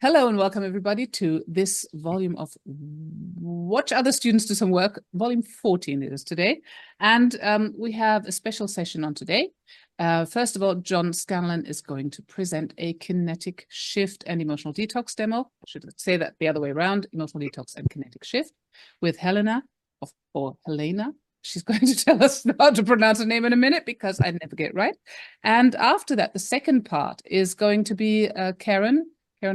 Hello and welcome everybody to this volume of Watch Other Students Do Some Work, volume 14 it is today. And we have a special session on today. First of all, John Scanlon is going to present a kinetic shift and emotional detox demo. I should say that the other way around, emotional detox and kinetic shift with Helena, or Helena. She's going to tell us how to pronounce her name in a minute because I never get it right. And after that, the second part is going to be Karen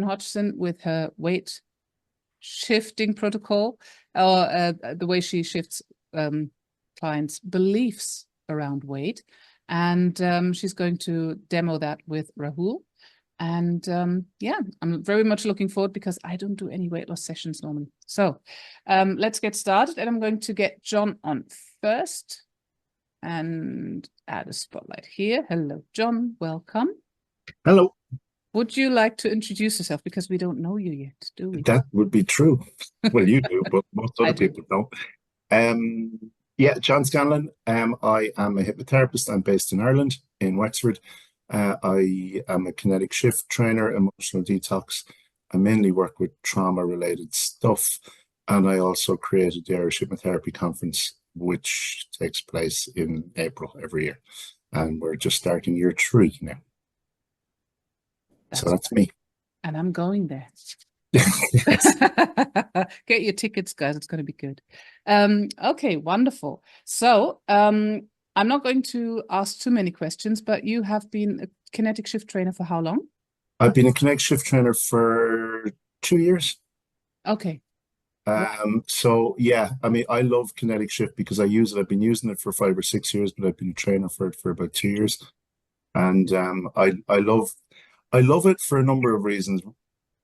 Hodgson with her weight shifting protocol, or the way she shifts clients' beliefs around weight. And she's going to demo that with Rahul. And yeah, I'm very much looking forward because I don't do any weight loss sessions normally. So let's get started. And I'm going to get John on first and add a spotlight here. Hello, John. Welcome. Hello. Would you like to introduce yourself? Because we don't know you yet, do we? That would be true. Well, you do, but most other people don't. Yeah, John Scanlon. I am a hypnotherapist. I'm based in Ireland, in Wexford. I am a kinetic shift trainer, emotional detox. I mainly work with trauma-related stuff. And I also created the Irish Hypnotherapy Conference, which takes place in April every year. And we're just starting year 3 now. So that's me. And I'm going there. Get your tickets, guys. It's going to be good. Okay, wonderful. So I'm not going to ask too many questions, but you have been a kinetic shift trainer for how long? I've been a kinetic shift trainer for 2 years. Okay. So yeah, I mean, I love kinetic shift because I use it. I've been using it for 5 or 6 years, but I've been a trainer for it for about 2 years. And I love it for a number of reasons.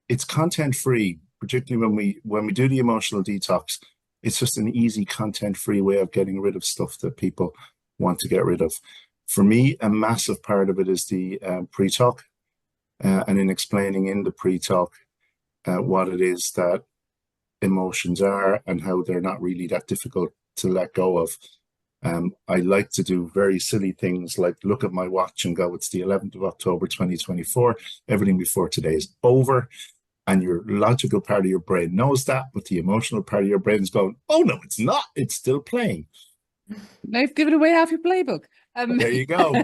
It's content-free, particularly when we do the emotional detox. It's just an easy content-free way of getting rid of stuff that people want to get rid of. For me, a massive part of it is the pre-talk, and in explaining in the pre-talk what it is that emotions are and how they're not really that difficult to let go of. I like to do very silly things like look at my watch and go, it's the 11th of October, 2024. Everything before today is over. And your logical part of your brain knows that, but the emotional part of your brain is going, oh, no, it's not. It's still playing. Now you've given away half your playbook. There you go.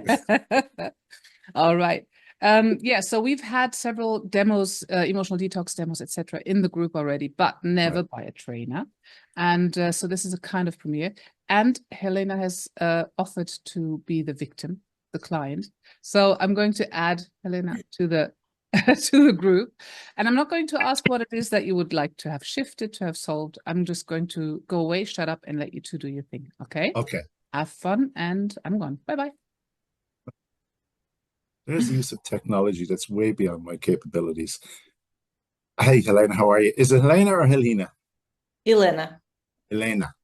All right. Yeah, so we've had several demos, emotional detox demos, etc., in the group already, but never by a trainer. And so this is a kind of premiere. And Helena has offered to be the victim, the client. So I'm going to add Helena to the to the group. And I'm not going to ask what it is that you would like to have shifted, to have solved. I'm just going to go away, shut up, and let you two do your thing. Okay? Okay. Have fun, and I'm gone. Bye-bye. There's the use of technology that's way beyond my capabilities. Hey, Helena, how are you? Is it Helena or Helena? Helena. Helena.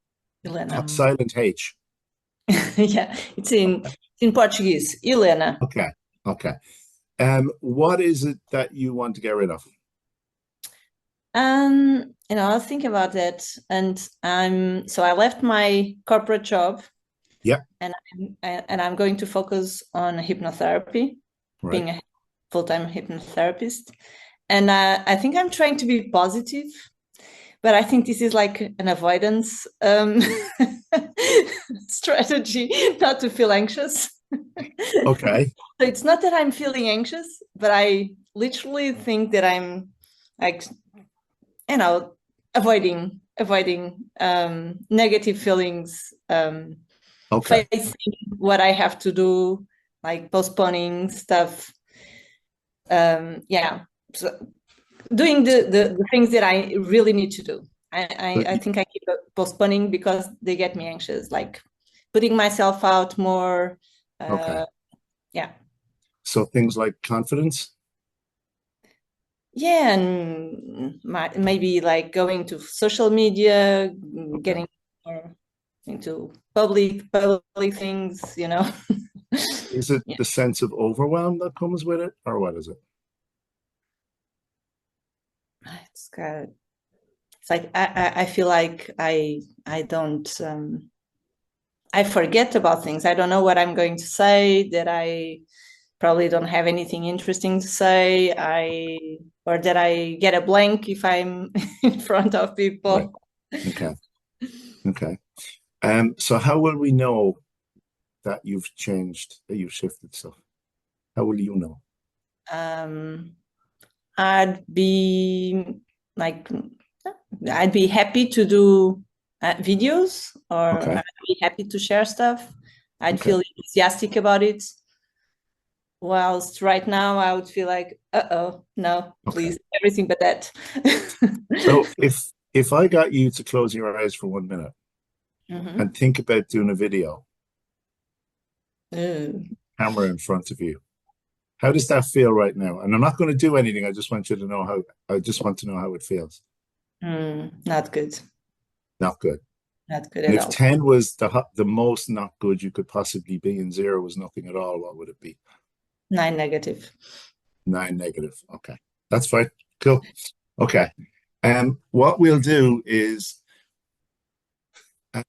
Helena. Silent H. Yeah, it's in Portuguese. Helena. Okay. Okay. What is it that you want to get rid of? I was thinking about that, and so I left my corporate job. Yeah. And I'm going to focus on hypnotherapy, being a full-time hypnotherapist. And I think I'm trying to be positive, but I think this is like an avoidance strategy, not to feel anxious. Okay. So it's not that I'm feeling anxious, but I literally think that I'm like, avoiding negative feelings, facing what I have to do, like postponing stuff. Yeah. So doing the things that I really need to do. I think I keep postponing because they get me anxious, like putting myself out more. Yeah. So things like confidence? Yeah, and maybe like going to social media, getting more into public things, Is it the sense of overwhelm that comes with it, or what is it? It's good. It's like I feel like I don't I forget about things. I don't know what I'm going to say, that I probably don't have anything interesting to say. Or that I get a blank if I'm in front of people. Right. Okay. Okay. So how will we know that you've changed, that you've shifted stuff? How will you know? I'd be like, I'd be happy to do videos, or Okay. I'd be happy to share stuff. I'd Okay. feel enthusiastic about it. Whilst right now I would feel like, uh-oh, no, please, Okay. everything but that. So if I got you to close your eyes for 1 minute and think about doing a video, camera in front of you, how does that feel right now? And I'm not going to do anything. I just want you to know how, I just want to know how it feels. Not good. Not good. Not good And at if all. 10 was the most not good you could possibly be and 0 was nothing at all, what would it be? 9 negative. 9 negative. Okay. That's fine. Cool. Okay. What we'll do is, I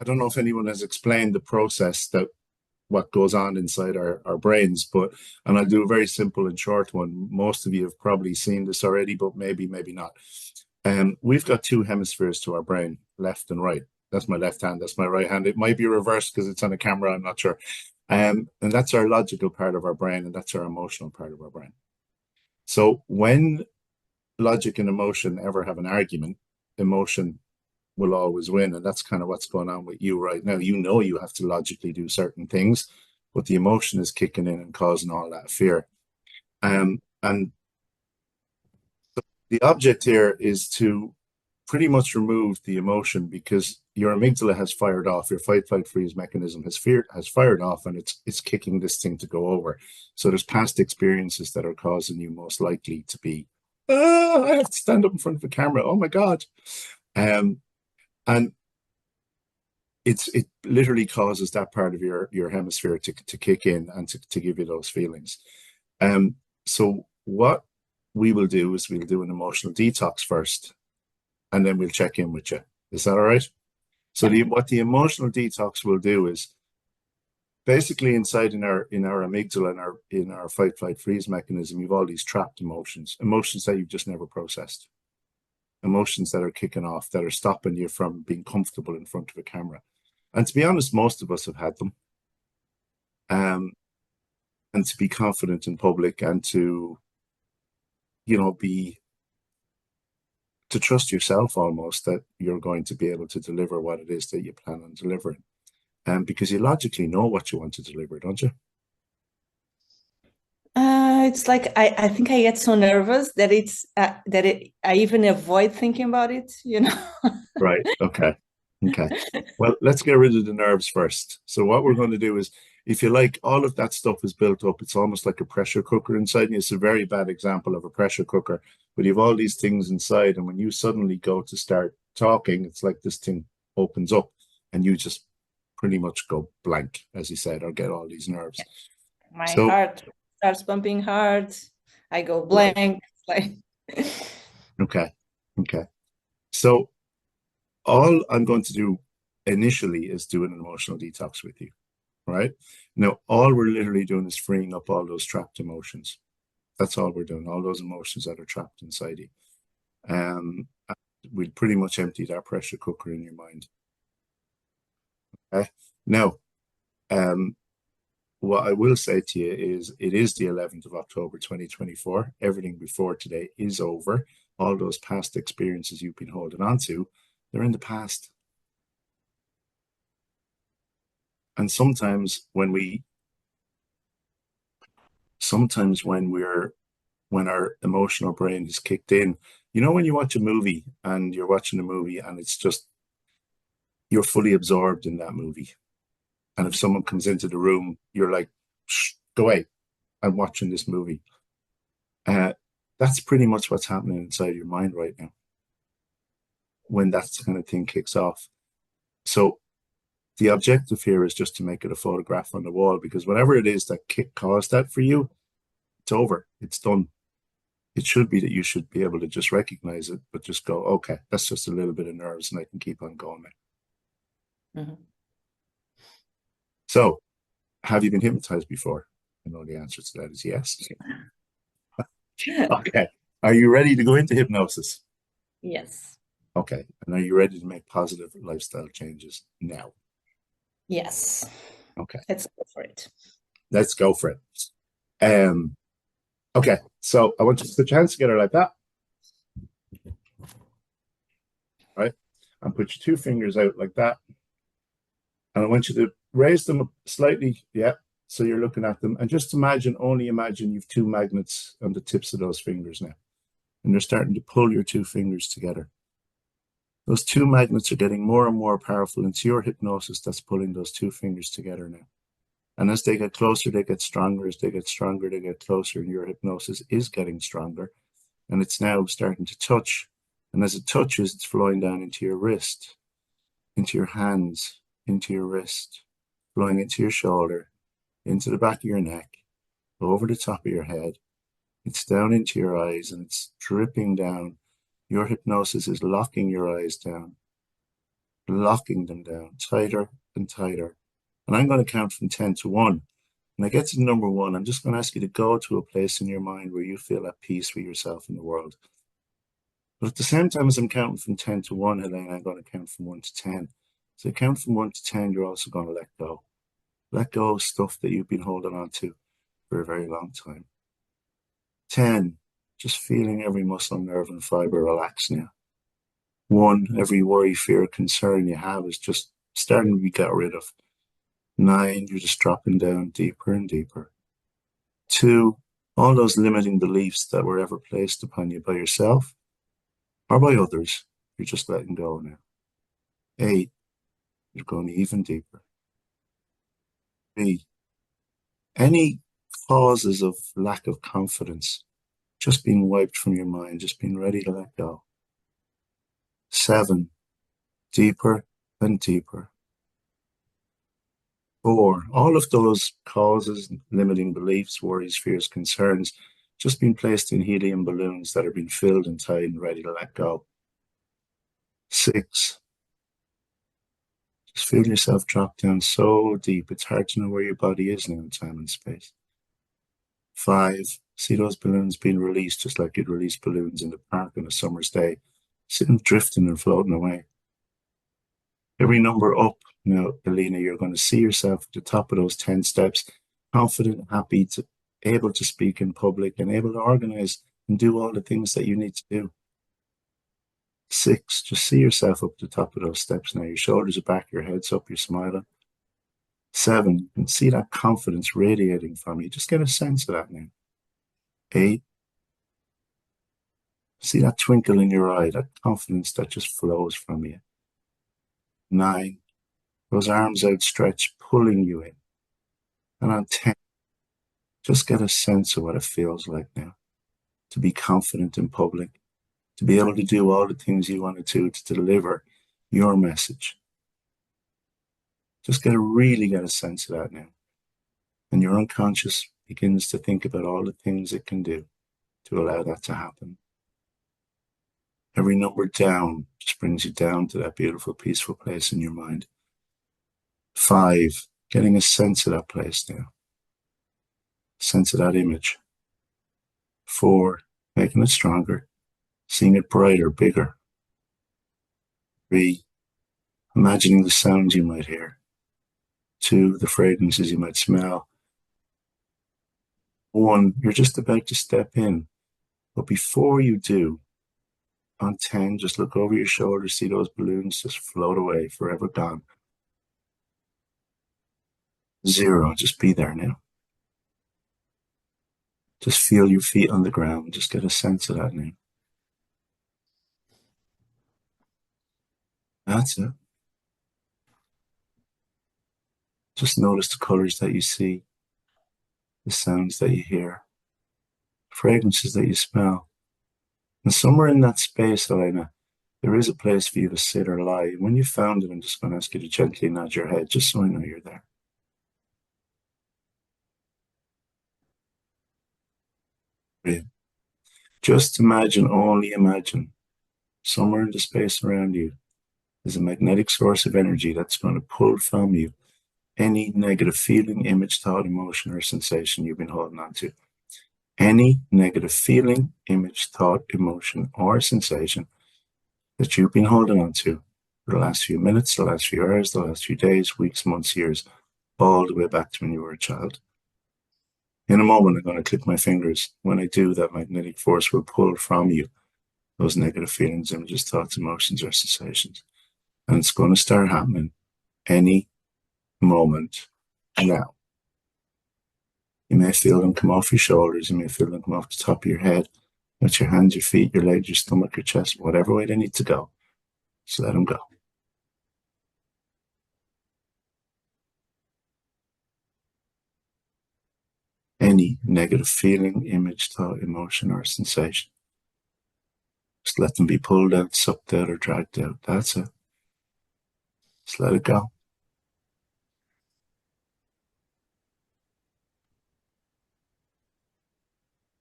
don't know if anyone has explained the process that what goes on inside our brains, but, and I'll do a very simple and short one. Most of you have probably seen this already, but maybe not. We've got 2 hemispheres to our brain, left and right. That's my left hand, that's my right hand. It might be reversed because it's on a camera, I'm not sure. And that's our logical part of our brain, and that's our emotional part of our brain. So when logic and emotion ever have an argument, emotion will always win. And that's kind of what's going on with you right now. You know you have to logically do certain things, but the emotion is kicking in and causing all that fear. And the object here is to pretty much remove the emotion, because your amygdala has fired off, your fight, flight, freeze mechanism has fired off, and it's kicking this thing to go over. So there's past experiences that are causing you most likely to be, I have to stand up in front of a camera. Oh my God. And it literally causes that part of your hemisphere to kick in and to give you those feelings. So what we will do is we'll do an emotional detox first, and then we'll check in with you. Is that all right? So what the emotional detox will do is basically inside in our amygdala, in our fight, flight, freeze mechanism, you've all these trapped emotions that you've just never processed, emotions that are kicking off, that are stopping you from being comfortable in front of a camera. And to be honest, most of us have had them. And to be confident in public, and to, to trust yourself almost, that you're going to be able to deliver what it is that you plan on delivering. Because you logically know what you want to deliver, don't you? It's like I think I get so nervous that I even avoid thinking about it, Right. Okay. Okay. Well, let's get rid of the nerves first. So what we're going to do is, if you like, all of that stuff is built up. It's almost like a pressure cooker inside you. It's a very bad example of a pressure cooker, but you have all these things inside, and when you suddenly go to start talking, it's like this thing opens up and you just pretty much go blank, as you said, or get all these nerves. My heart starts pumping hard. I go blank. Right. Okay. Okay. So all I'm going to do initially is do an emotional detox with you, right? Now, all we're literally doing is freeing up all those trapped emotions. That's all we're doing, all those emotions that are trapped inside you. We'll pretty much empty that pressure cooker in your mind. Okay. Now, what I will say to you is, it is the 11th of October, 2024. Everything before today is over. All those past experiences you've been holding on to, they're in the past. And sometimes when our emotional brain is kicked in, when you watch a movie and you're watching a movie and it's just, you're fully absorbed in that movie. And if someone comes into the room, you're like, shh, go away, I'm watching this movie. That's pretty much what's happening inside your mind right now when that kind of thing kicks off. So the objective here is just to make it a photograph on the wall, because whatever it is that caused that for you, it's over, it's done. It should be that you should be able to just recognize it, but just go, okay, that's just a little bit of nerves and I can keep on going now. So have you been hypnotized before? I know the answer to that is yes. Okay. Are you ready to go into hypnosis? Yes. Okay. And are you ready to make positive lifestyle changes now? Yes. Okay. Let's go for it. Let's go for it. Okay. So I want you to put your hands together like that. Right? And put your 2 fingers out like that. And I want you to raise them up slightly. Yeah. So you're looking at them. And just only imagine you've 2 magnets on the tips of those fingers now. And they're starting to pull your 2 fingers together. Those 2 magnets are getting more and more powerful. It's your hypnosis that's pulling those 2 fingers together now. And as they get closer, they get stronger. As they get stronger, they get closer. And your hypnosis is getting stronger. And it's now starting to touch. And as it touches, it's flowing down into your wrist, into your hands, into your wrist, flowing into your shoulder, into the back of your neck, over the top of your head. It's down into your eyes and it's dripping down. Your hypnosis is locking your eyes down, locking them down tighter and tighter. And I'm going to count from 10 to 1. When I get to number 1, I'm just going to ask you to go to a place in your mind where you feel at peace with yourself and the world. But at the same time as I'm counting from 10 to 1, Helena, I'm going to count from 1 to 10. So count from 1 to 10, you're also going to let go. Let go of stuff that you've been holding on to for a very long time. 10, just feeling every muscle, nerve, and fiber relax now. 1, every worry, fear, concern you have is just starting to be got rid of. 9, you're just dropping down deeper and deeper. 2, all those limiting beliefs that were ever placed upon you by yourself or by others, you're just letting go now. 8, you're going even deeper. 3, any causes of lack of confidence just being wiped from your mind, just being ready to let go. 7, deeper and deeper. 4, all of those causes, limiting beliefs, worries, fears, concerns, just being placed in helium balloons that are being filled and tied and ready to let go. 6, just feel yourself drop down so deep, it's hard to know where your body is now in time and space. 5, see those balloons being released just like you'd release balloons in the park on a summer's day, sitting drifting and floating away. Every number up now, Alina, you're going to see yourself at the top of those 10 steps, confident, happy, able to speak in public and able to organize and do all the things that you need to do. 6, just see yourself up the top of those steps now. Your shoulders are back, your head's up, you're smiling. 7, you can see that confidence radiating from you. Just get a sense of that now. 8, see that twinkle in your eye, that confidence that just flows from you. 9, those arms outstretched, pulling you in. And on 10, just get a sense of what it feels like now to be confident in public, to be able to do all the things you want to do to deliver your message. Just really get a sense of that now. And your unconscious begins to think about all the things it can do to allow that to happen. Every number down just brings you down to that beautiful, peaceful place in your mind. 5, getting a sense of that place now. Sense of that image. 4, making it stronger, seeing it brighter, bigger. 3, imagining the sounds you might hear. 2, the fragrances you might smell. 1, you're just about to step in. But before you do, on 10, just look over your shoulder, see those balloons just float away, forever gone. 0, just be there now. Just feel your feet on the ground. Just get a sense of that now. That's it. Just notice the colors that you see, the sounds that you hear, fragrances that you smell. And somewhere in that space, Elena, there is a place for you to sit or lie. And when you found it, I'm just going to ask you to gently nod your head, just so I know you're there. Brilliant. Just imagine, only imagine, somewhere in the space around you, there's a magnetic source of energy that's going to pull from you any negative feeling, image, thought, emotion, or sensation you've been holding on to. Any negative feeling, image, thought, emotion, or sensation that you've been holding on to for the last few minutes, the last few hours, the last few days, weeks, months, years, all the way back to when you were a child. In a moment, I'm going to click my fingers. When I do, that magnetic force will pull from you those negative feelings, images, thoughts, emotions, or sensations. And it's going to start happening any moment now. You may feel them come off your shoulders. You may feel them come off the top of your head, with your hands, your feet, your legs, your stomach, your chest, whatever way they need to go. Just let them go. Any negative feeling, image, thought, emotion, or sensation. Just let them be pulled out, sucked out, or dragged out. That's it. Just let it go.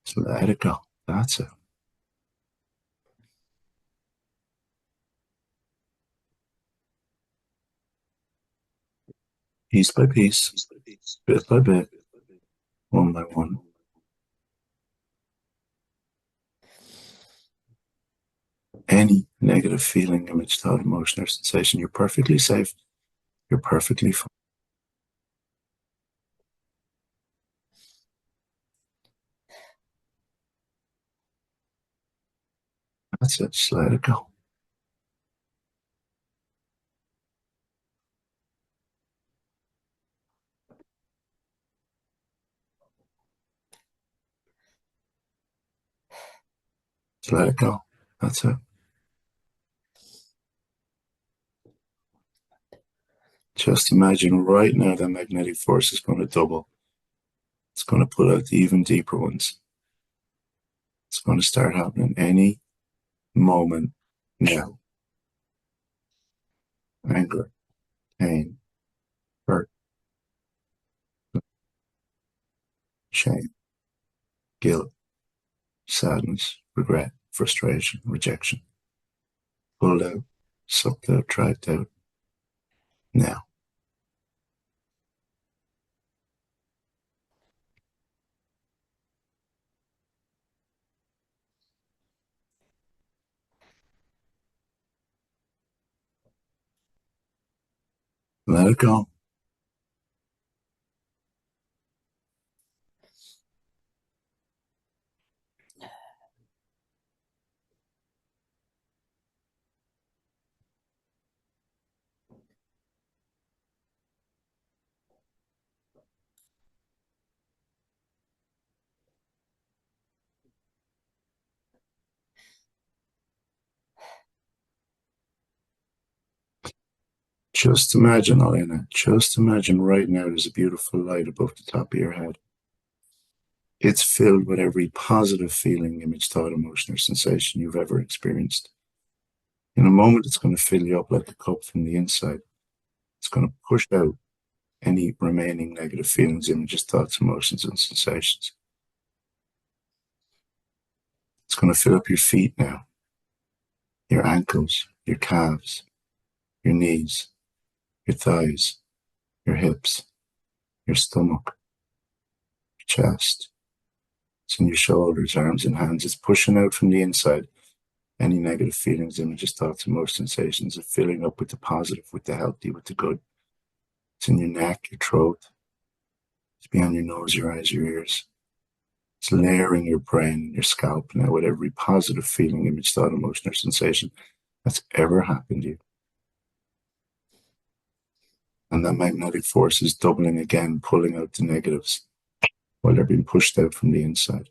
Just let it go. That's it. Piece by piece, bit by bit, one by one. Any negative feeling, image, thought, emotion, or sensation, you're perfectly safe. You're perfectly fine. That's it. Just let it go. Just let it go. That's it. Just imagine right now the magnetic force is going to double. It's going to pull out the even deeper ones. It's going to start happening any moment now. Anger, pain, hurt, shame, guilt, sadness, regret, frustration, rejection. Pulled out, sucked out, dragged out. Now. Let it go. Just imagine, Elena, just imagine right now there's a beautiful light above the top of your head. It's filled with every positive feeling, image, thought, emotion, or sensation you've ever experienced. In a moment, it's going to fill you up like a cup from the inside. It's going to push out any remaining negative feelings, images, thoughts, emotions, and sensations. It's going to fill up your feet now, your ankles, your calves, your knees, your thighs, your hips, your stomach, your chest. It's in your shoulders, arms, and hands. It's pushing out from the inside any negative feelings, images, thoughts, emotions, sensations. It's filling up with the positive, with the healthy, with the good. It's in your neck, your throat. It's behind your nose, your eyes, your ears. It's layering your brain and your scalp now with every positive feeling, image, thought, emotion, or sensation that's ever happened to you. And that magnetic force is doubling again, pulling out the negatives while they're being pushed out from the inside.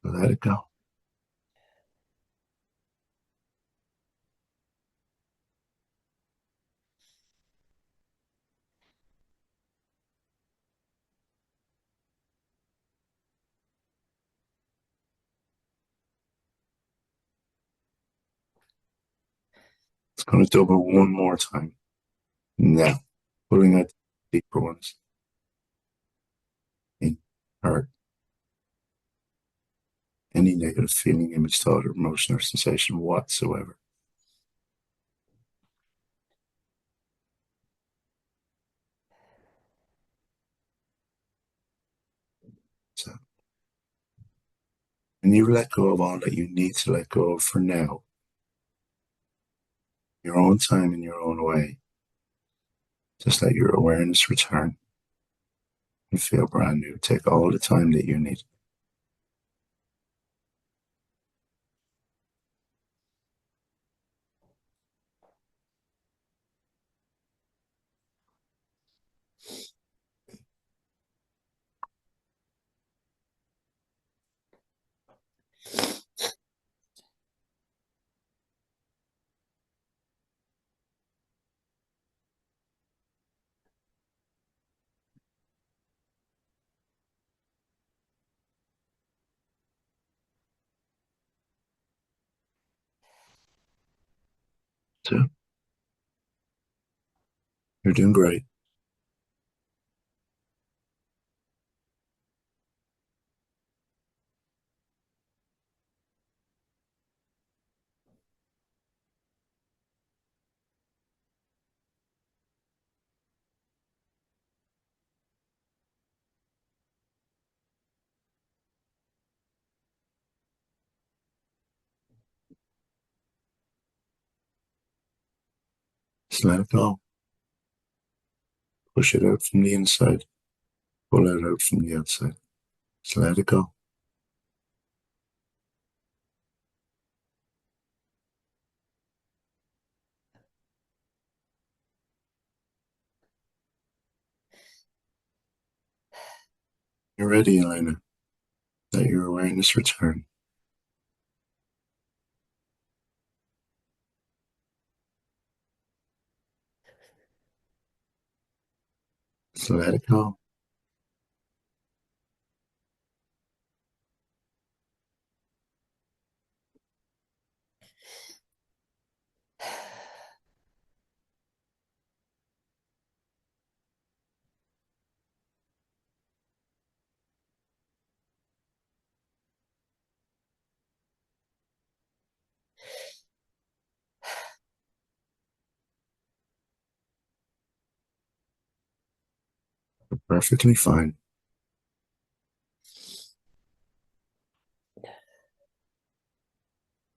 So let it go. It's going to double one more time. Now, pulling out the deeper ones. In, hurt, any negative feeling, image, thought, or emotion or sensation whatsoever. So, and you let go of all that you need to let go of for now, your own time in your own way. Just let your awareness return and feel brand new. Take all the time that you need. So, you're doing great. Just let it go. Push it out from the inside. Pull it out from the outside. Just let it go. You're ready, Elena. Let your awareness return. Just let it go. You're perfectly fine.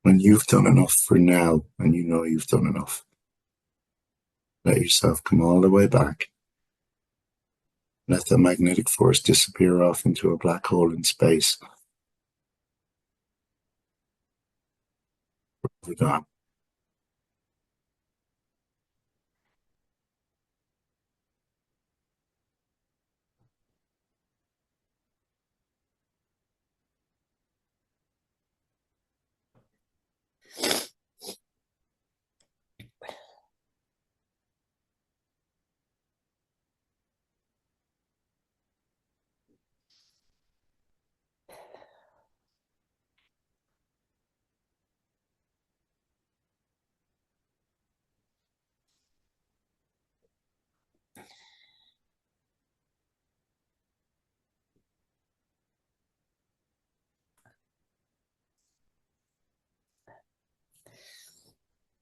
When you've done enough for now, and you know you've done enough, let yourself come all the way back. Let the magnetic force disappear off into a black hole in space. We're gone.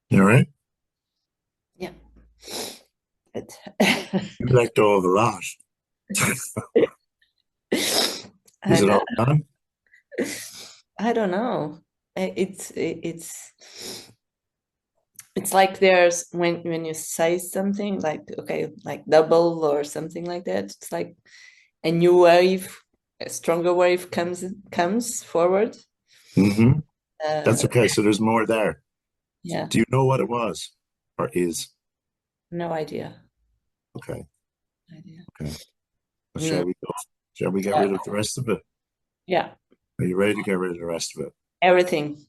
You all right? Yeah. You let go of a lot. Is it all gone? I don't know. It's like there's when you say something like, okay, like double or something like that, it's like a new wave, a stronger wave comes forward. Mm-hmm. That's okay. So there's more there. Yeah. Do you know what it was or is? No idea. Okay. Idea. Okay. Well, No. shall we go? Shall we get rid of the rest of it? Yeah. Are you ready to get rid of the rest of it? Everything.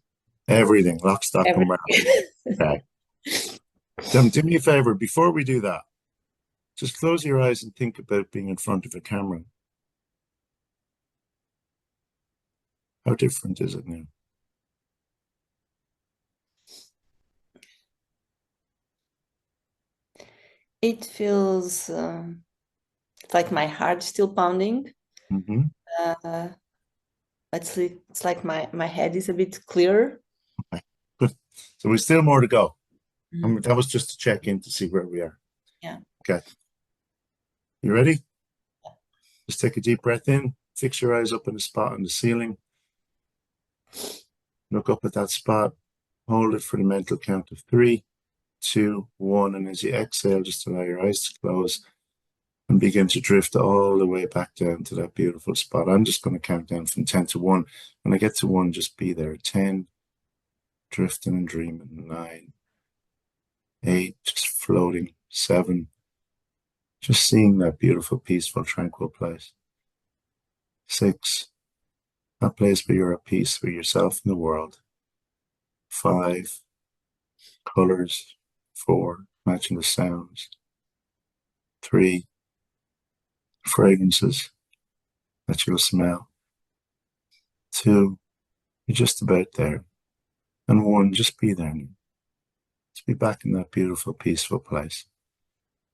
Everything, lock, stock, and barrel. Okay. Do me a favor, before we do that, just close your eyes and think about being in front of a camera. How different is it now? It feels like my heart still pounding. Mm-hmm. Uh, it's like my head is a bit clearer. Okay, good. So we've still more to go. Mm. That was just to check in to see where we are. Yeah. Okay. You ready? Just take a deep breath in. Fix your eyes up in a spot on the ceiling. Look up at that spot. Hold it for the mental count of 3, 2, 1. And as you exhale, just allow your eyes to close and begin to drift all the way back down to that beautiful spot. I'm just going to count down from 10 to 1. When I get to 1, just be there. 10, drifting and dreaming. 9, 8, just floating. 7, just seeing that beautiful, peaceful, tranquil place. 6, that place where you're at peace with yourself and the world. 5, colors. 4, matching the sounds. 3, fragrances that you'll smell. 2, you're just about there. And 1, just be there now. Just be back in that beautiful, peaceful place.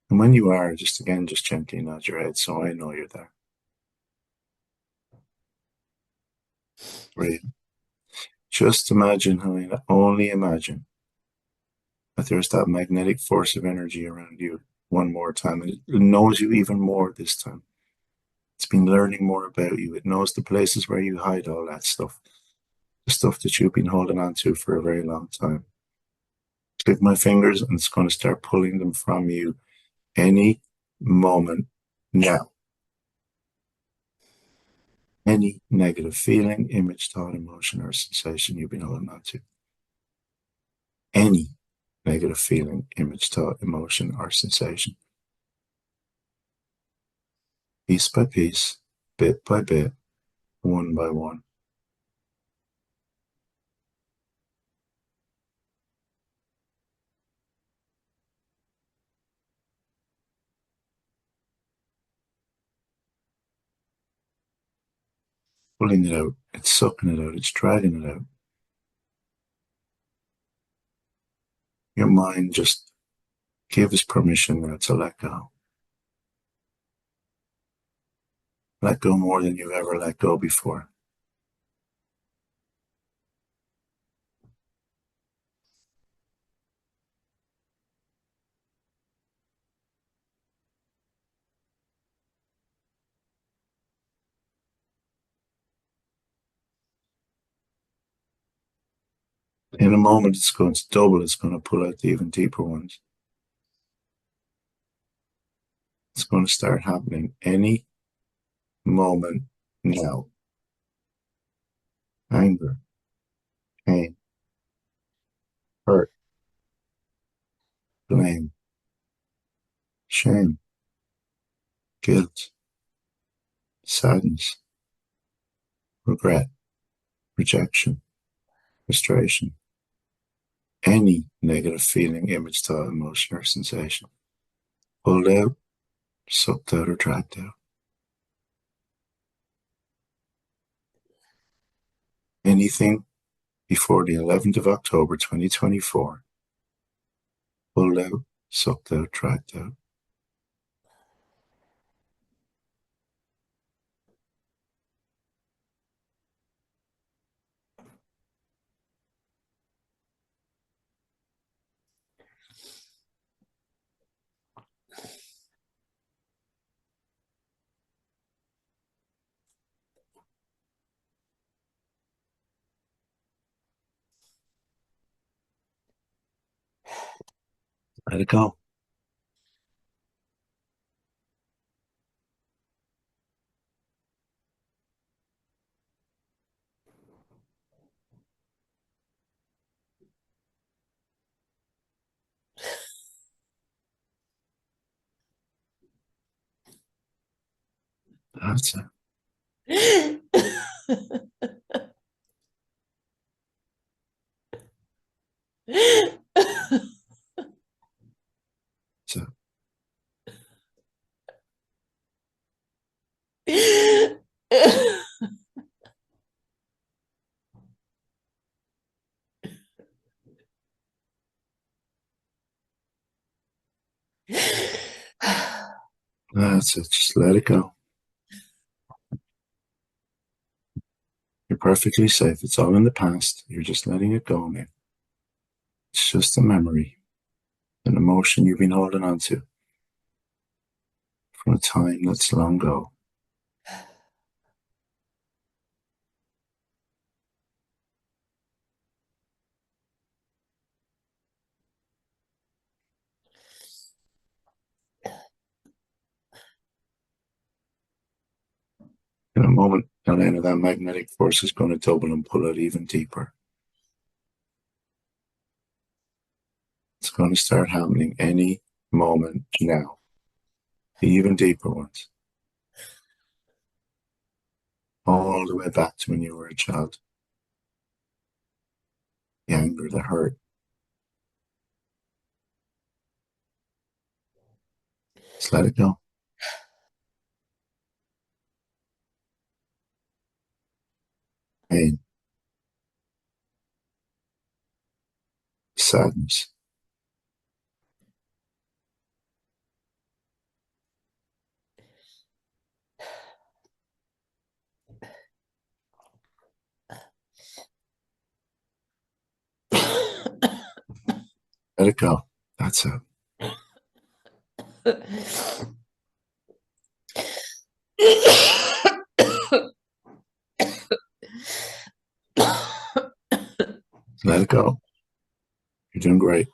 And when you are, just again, just gently nod your head so I know you're there. Breathe. Just imagine, honey, only imagine that there's that magnetic force of energy around you one more time. And it knows you even more this time. It's been learning more about you. It knows the places where you hide all that stuff. The stuff that you've been holding on to for a very long time. Click my fingers and it's going to start pulling them from you any moment now. Any negative feeling, image, thought, emotion, or sensation you've been holding on to. Any negative feeling, image, thought, emotion, or sensation. Piece by piece, bit by bit, one by one. Pulling it out, it's sucking it out, it's dragging it out. Your mind just gives permission now to let go. Let go more than you've ever let go before. In a moment, it's going to double, it's going to pull out the even deeper ones. It's going to start happening any moment now. Anger, pain, hurt, blame, shame, guilt, sadness, regret, rejection, frustration, any negative feeling, image, thought, emotion, or sensation. Pulled out, sucked out, or dragged out. Anything before the 11th of October 2024. Pulled out, sucked out, dragged out. Let it go. That's it. That's it. That's it. Just let it go. You're perfectly safe. It's all in the past. You're just letting it go now. It's just a memory, an emotion you've been holding on to from a time that's long ago. In a moment, Elena, that magnetic force is going to double and pull it even deeper. It's going to start happening any moment now. The even deeper ones. All the way back to when you were a child. The anger, the hurt. Just let it go. Pain. Sadness. Let it go. That's it. Let it go. You're doing great.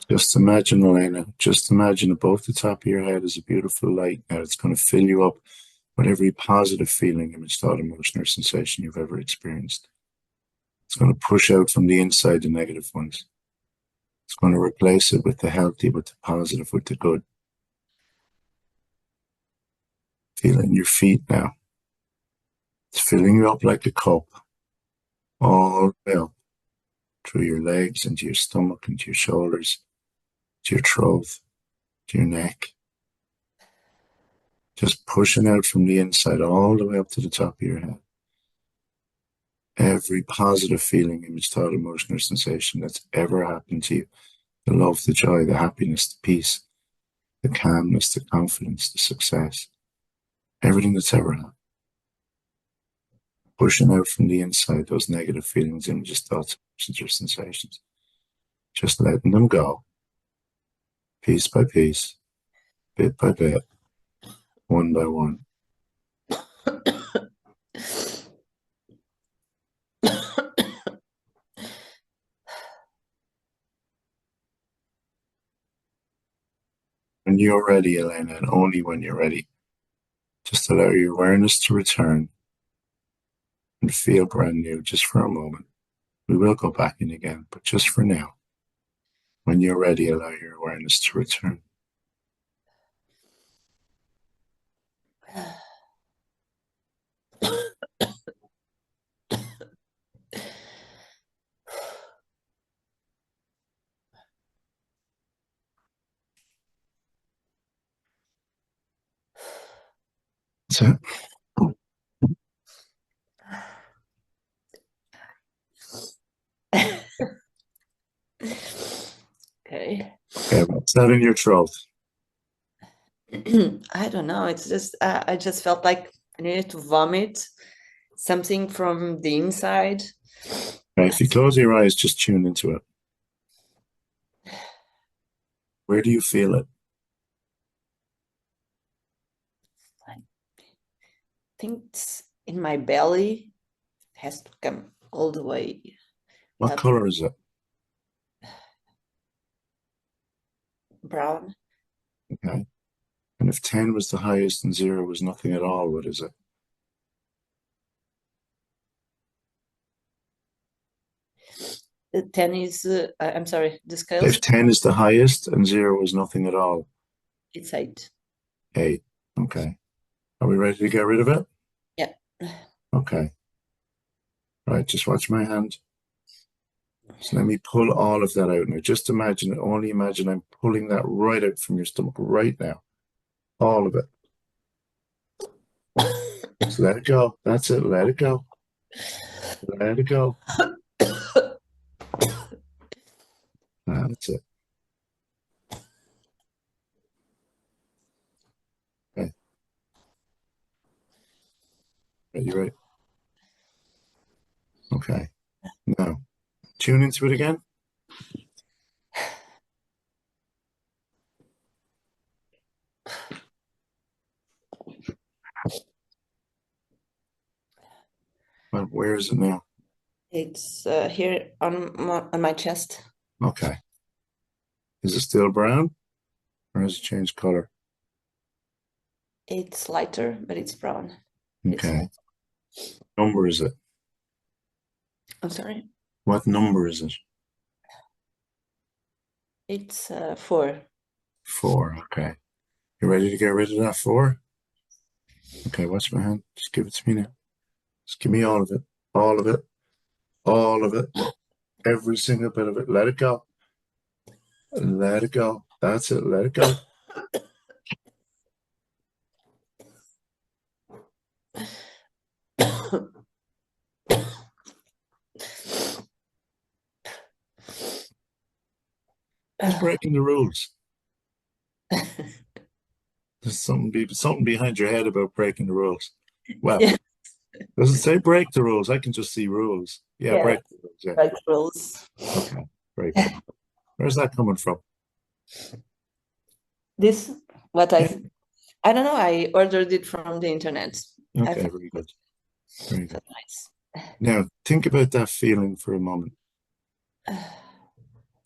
Just imagine, Elena, just imagine above the top of your head is a beautiful light now. It's going to fill you up with every positive feeling, image, thought, emotion, or sensation you've ever experienced. It's going to push out from the inside the negative ones. It's going to replace it with the healthy, with the positive, with the good. Feel it in your feet now. It's filling you up like a cup, all the way up through your legs, into your stomach, into your shoulders, to your throat, to your neck. Just pushing out from the inside all the way up to the top of your head. Every positive feeling, image, thought, emotion, or sensation that's ever happened to you. The love, the joy, the happiness, the peace, the calmness, the confidence, the success. Everything that's ever happened. Pushing out from the inside those negative feelings, images, thoughts, emotions, or sensations. Just letting them go. Piece by piece. Bit by bit. One by one. When you're ready, Elena, and only when you're ready, just allow your awareness to return and feel brand new just for a moment. We will go back in again, but just for now, when you're ready, allow your awareness to return. That's it. Okay. Okay, what's that in your throat? I don't know. It's just I just felt like I needed to vomit something from the inside. Right, if you close your eyes, just tune into it. Where do you feel it? I think it's in my belly. It has to come all the way What up. color is it? Brown. Okay. And if 10 was the highest and 0 was nothing at all, what is it? The 10 is, I'm sorry, the scales. If 10 is the highest and 0 was nothing at all? It's 8. 8. Okay. Are we ready to get rid of it? Yeah. Okay. Right, just watch my hand. So let me pull all of that out now. Just imagine it. Only imagine I'm pulling that right out from your stomach right now. All of it. So let it go. That's it. Let it go. Let it go. That's it. Okay. Are you right? Okay. Now, tune into it again. Well, where is it now? It's here on my chest. Okay. Is it still brown or has it changed color? It's lighter, but it's brown. Okay. Number is it? I'm sorry. What number is it? It's 4. 4. Okay. You ready to get rid of that 4? Okay, watch my hand. Just give it to me now. Just give me all of it. All of it. All of it. Every single bit of it. Let it go. Let it go. That's it. Let it go. Who's breaking the rules? There's something behind your head about breaking the rules. Well, Yeah. does it say break the rules? I can just see rules. Yeah, break the rules. Yeah. Break rules. Okay, very good. Where's that coming from? This, what I don't know. I ordered it from the internet. Okay, very good. Very good. Nice. Now, think about that feeling for a moment.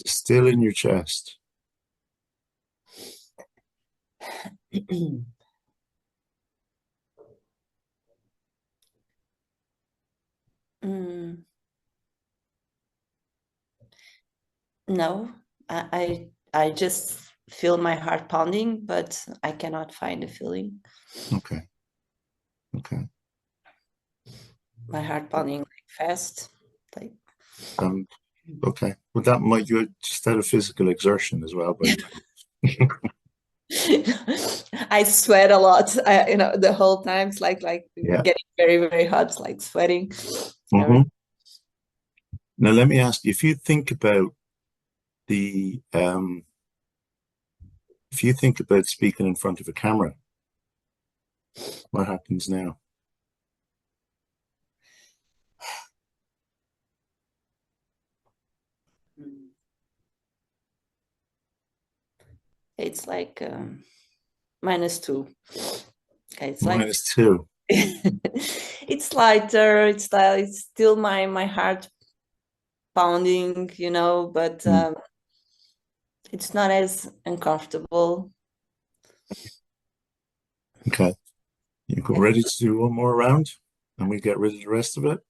Still in your chest. No, I just feel my heart pounding, but I cannot find the feeling. Okay. Okay. My heart pounding like fast, like. Okay. Well, that might you just had a physical exertion as well, by the way. I sweat a lot. The whole time it's like Yeah. getting very, very hot, like sweating. Mm-hmm. Now let me ask you, if you think about speaking in front of a camera, what happens now? It's like -2. Okay, it's like -2. it's lighter. It's still my heart pounding, but it's not as uncomfortable. Okay. You go ready to do one more round and we get rid of the rest of it?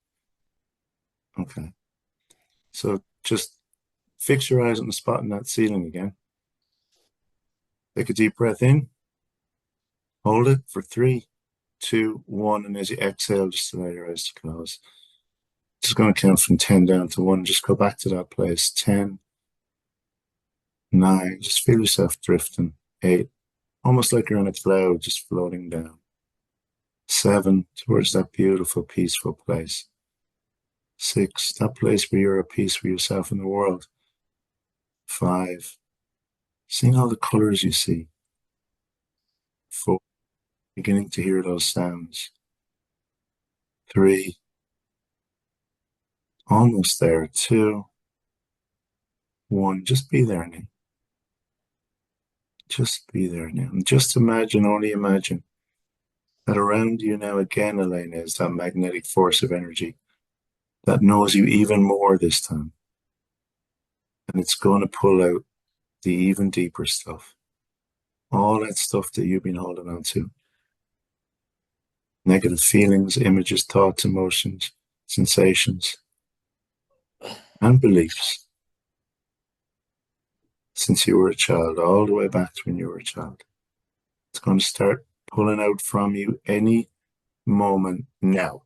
Okay. So just fix your eyes on the spot in that ceiling again. Take a deep breath in. Hold it for 3, 2, 1. And as you exhale, just allow your eyes to close. Just going to count from 10 down to 1. Just go back to that place. 10, 9. Just feel yourself drifting. 8. Almost like you're on a cloud, just floating down. 7, towards that beautiful, peaceful place. 6, that place where you're at peace with yourself and the world. 5, seeing all the colors you see. 4, beginning to hear those sounds. 3, almost there. 2, 1, just be there now. Just be there now. And just imagine, only imagine, that around you now again, Elena, is that magnetic force of energy that knows you even more this time. And it's going to pull out the even deeper stuff. All that stuff that you've been holding on to. Negative feelings, images, thoughts, emotions, sensations, and beliefs. Since you were a child, all the way back to when you were a child. It's going to start pulling out from you any moment now.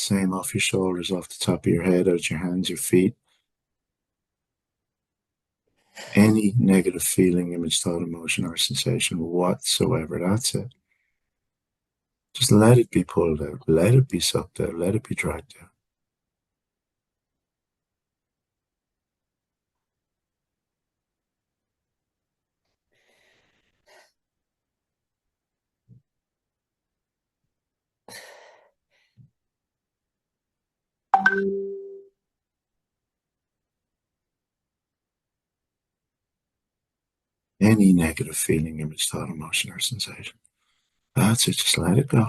Same off your shoulders, off the top of your head, out your hands, your feet. Any negative feeling, image, thought, emotion, or sensation whatsoever. That's it. Just let it be pulled out. Let it be sucked out. Let it be dragged out. Any negative feeling, image, thought, emotion, or sensation. That's it. Just let it go.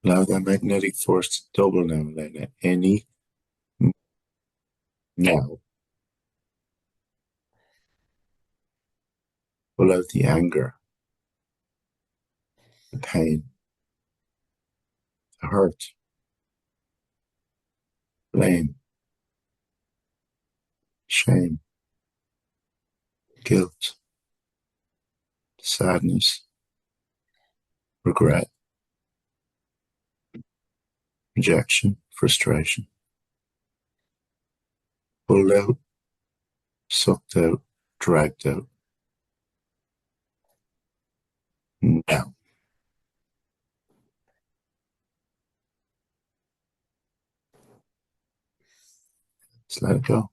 Allow that magnetic force to double now, Elena. Any now. Pull out the anger, the pain, the hurt, blame, shame, guilt, sadness, regret, rejection, frustration. Pulled out, sucked out, dragged out. Now. Just let it go.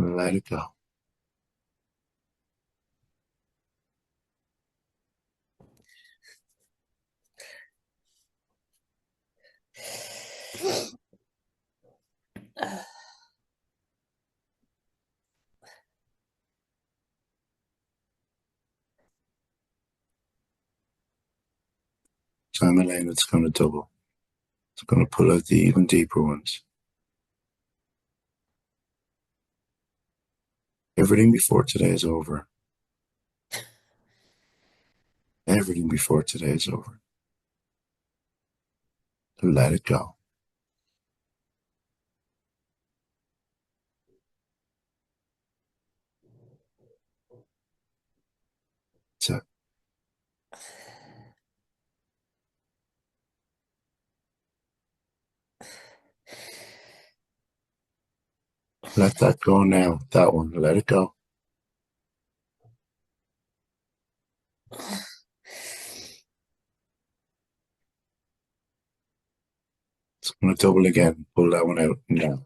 Let it go. Time, Elena, it's going to double. It's going to pull out the even deeper ones. Everything before today is over. Everything before today is over. Let it go. That's it. Let that go now. That one. Let it go. It's going to double again. Pull that one out now.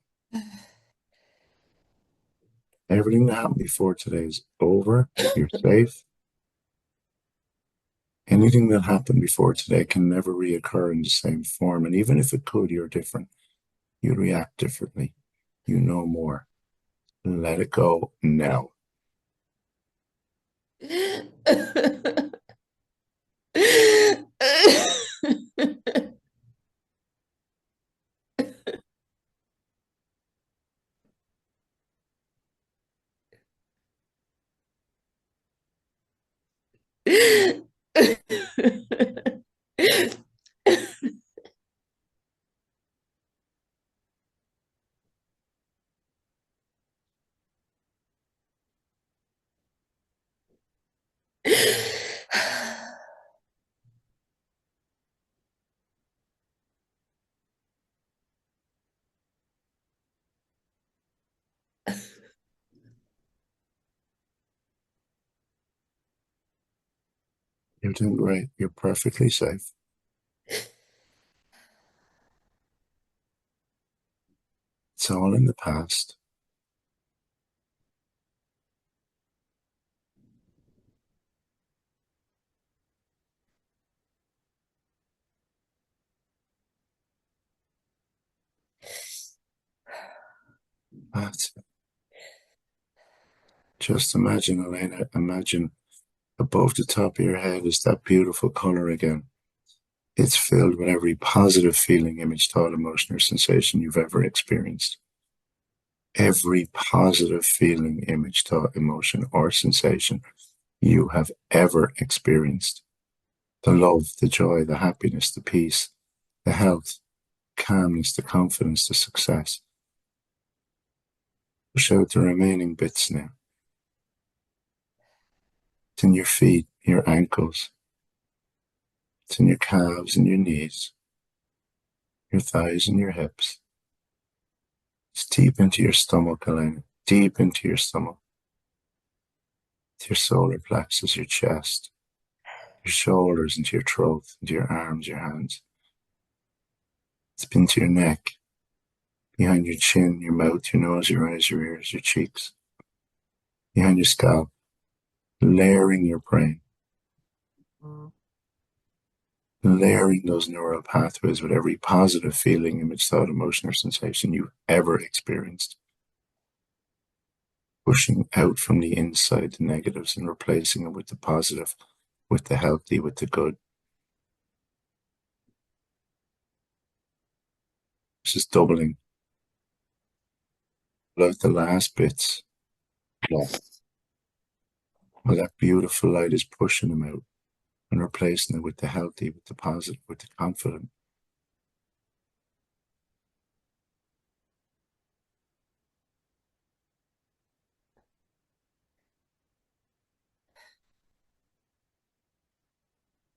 Everything that happened before today is over. You're safe. Anything that happened before today can never reoccur in the same form. And even if it could, you're different. You react differently. You know more. Let it go now. You're doing great. You're perfectly safe. It's all in the past. That's it. Just imagine, Elena, imagine above the top of your head is that beautiful color again. It's filled with every positive feeling, image, thought, emotion, or sensation you've ever experienced. Every positive feeling, image, thought, emotion, or sensation you have ever experienced. The love, the joy, the happiness, the peace, the health, calmness, the confidence, the success. Push out the remaining bits now. It's in your feet, your ankles. It's in your calves and your knees, your thighs and your hips. It's deep into your stomach, Elena, deep into your stomach. To your solar plexus, your chest, your shoulders, into your throat, into your arms, your hands. It's been to your neck, behind your chin, your mouth, your nose, your eyes, your ears, your cheeks, behind your scalp, layering your brain, layering those neural pathways with every positive feeling, image, thought, emotion, or sensation you've ever experienced. Pushing out from the inside the negatives and replacing it with the positive, with the healthy, with the good. This is doubling. Pull out the last bits. Well, that beautiful light is pushing them out and replacing it with the healthy, with the positive, with the confident.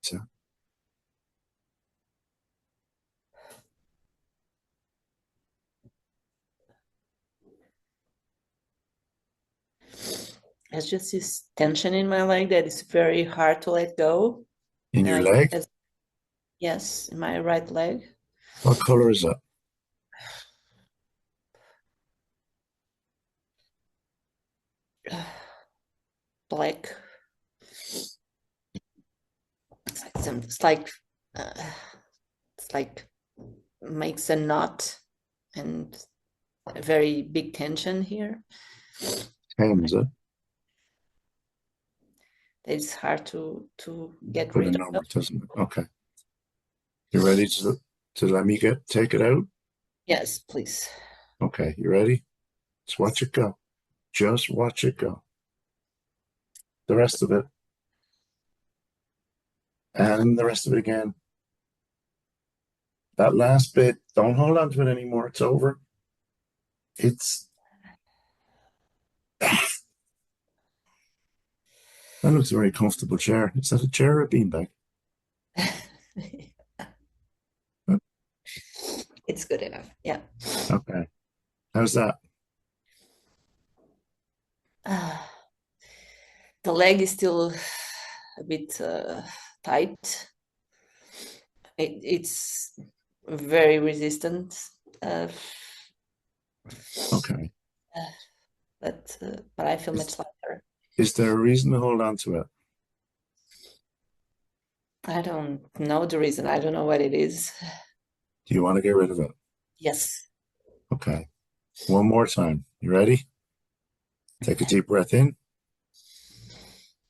So, There's just this tension in my leg that is very hard to let go. in your leg? Yes, in my right leg. What color is that? Black. It's like makes a knot and a very big tension here. Same, is it? It's hard to get Put a rid number, of. doesn't it? Okay. You ready to let me take it out? Yes, please. Okay, you ready? Just watch it go. Just watch it go. The rest of it. And the rest of it again. That last bit, don't hold on to it anymore. It's over. It's that looks a very comfortable chair. Is that a chair or a beanbag? It's good enough. Yeah. Okay. How's that? The leg is still a bit tight. It's very resistant. Okay. But I feel much lighter. Is there a reason to hold on to it? I don't know the reason. I don't know what it is. Do you want to get rid of it? Yes. Okay. One more time. You ready? Take a deep breath in.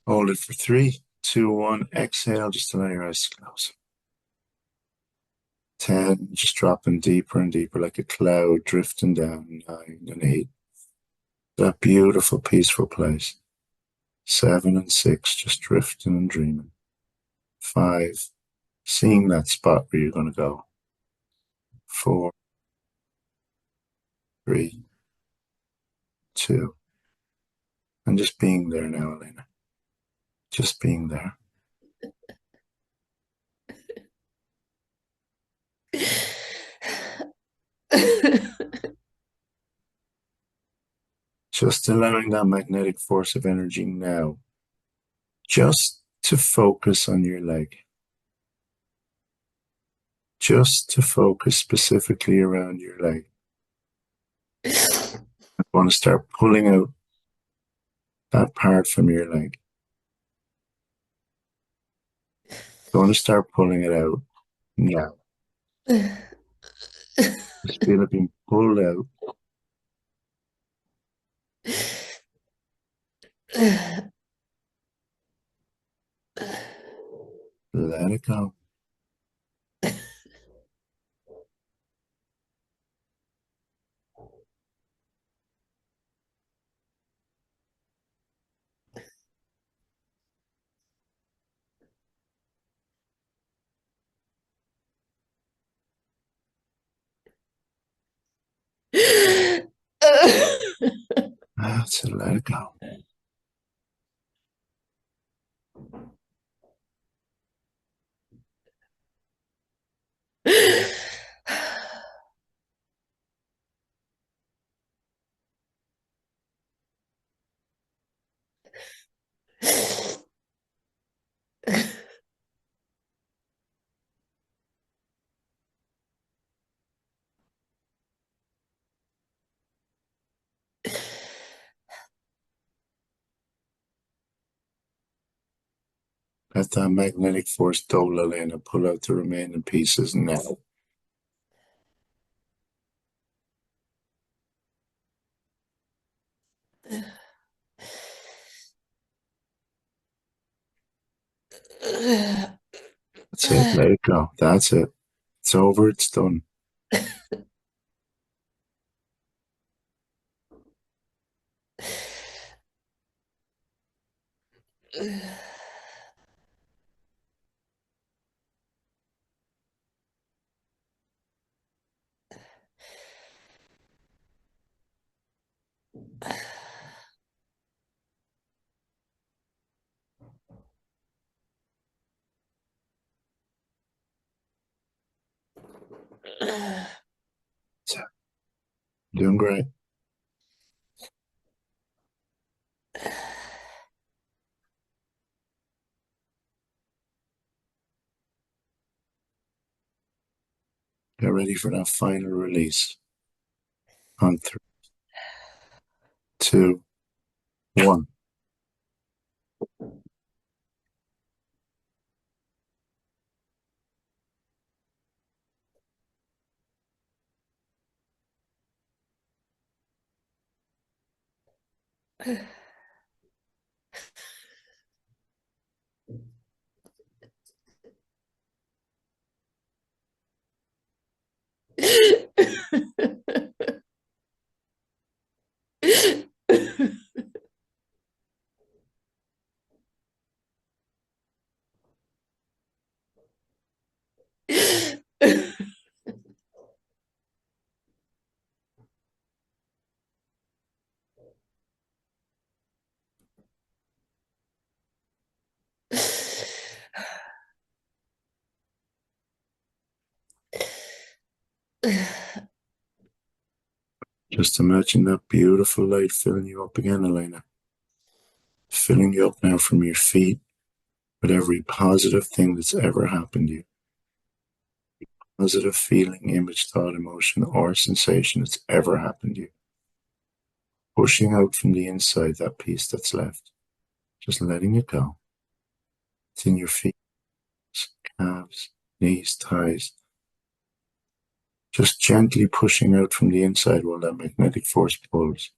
Hold it for 3, 2, 1. Exhale, just to let your eyes close. 10, just dropping deeper and deeper like a cloud drifting down. 9 and 8. That beautiful, peaceful place. 7 and 6, just drifting and dreaming. 5, seeing that spot where you're going to go. 4, 3, 2, and just being there now, Elena. Just being there. Just allowing that magnetic force of energy now, just to focus on your leg. Just to focus specifically around your leg. I want to start pulling out that part from your leg. I want to start pulling it out now. Just feel it being pulled out. Let it go. That's it. Let it go. Let that magnetic force double in and pull out the remaining pieces now. That's it. Let it go. That's it. It's over. It's done. So, doing great. Get ready for that final release. On 3, 2, 1. Just imagine that beautiful light filling you up again, Elena. Filling you up now from your feet with every positive thing that's ever happened to you. Positive feeling, image, thought, emotion, or sensation that's ever happened to you. Pushing out from the inside that piece that's left. Just letting it go. It's in your feet, calves, knees, thighs. Just gently pushing out from the inside while that magnetic force pulls.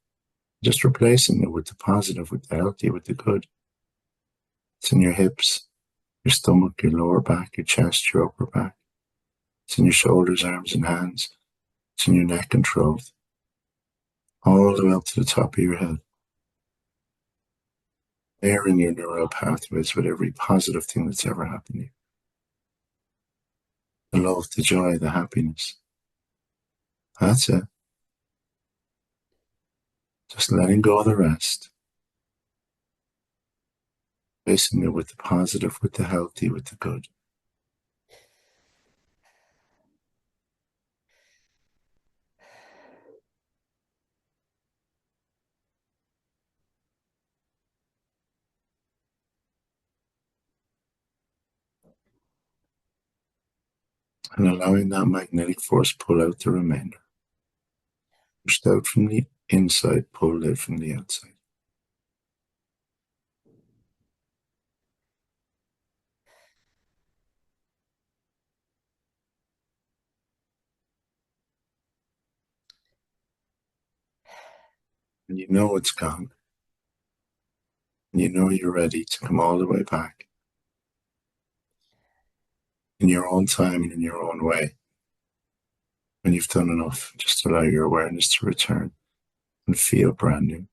Just replacing it with the positive, with the healthy, with the good. It's in your hips, your stomach, your lower back, your chest, your upper back. It's in your shoulders, arms, and hands. It's in your neck and throat. All the way up to the top of your head. Airing your neural pathways with every positive thing that's ever happened to you. The love, the joy, the happiness. That's it. Just letting go of the rest. Replacing it with the positive, with the healthy, with the good. And allowing that magnetic force pull out the remainder. Pushed out from the inside, pulled out from the outside. And you know it's gone. You know you're ready to come all the way back in your own time and in your own way. When you've done enough, just allow your awareness to return and feel brand new.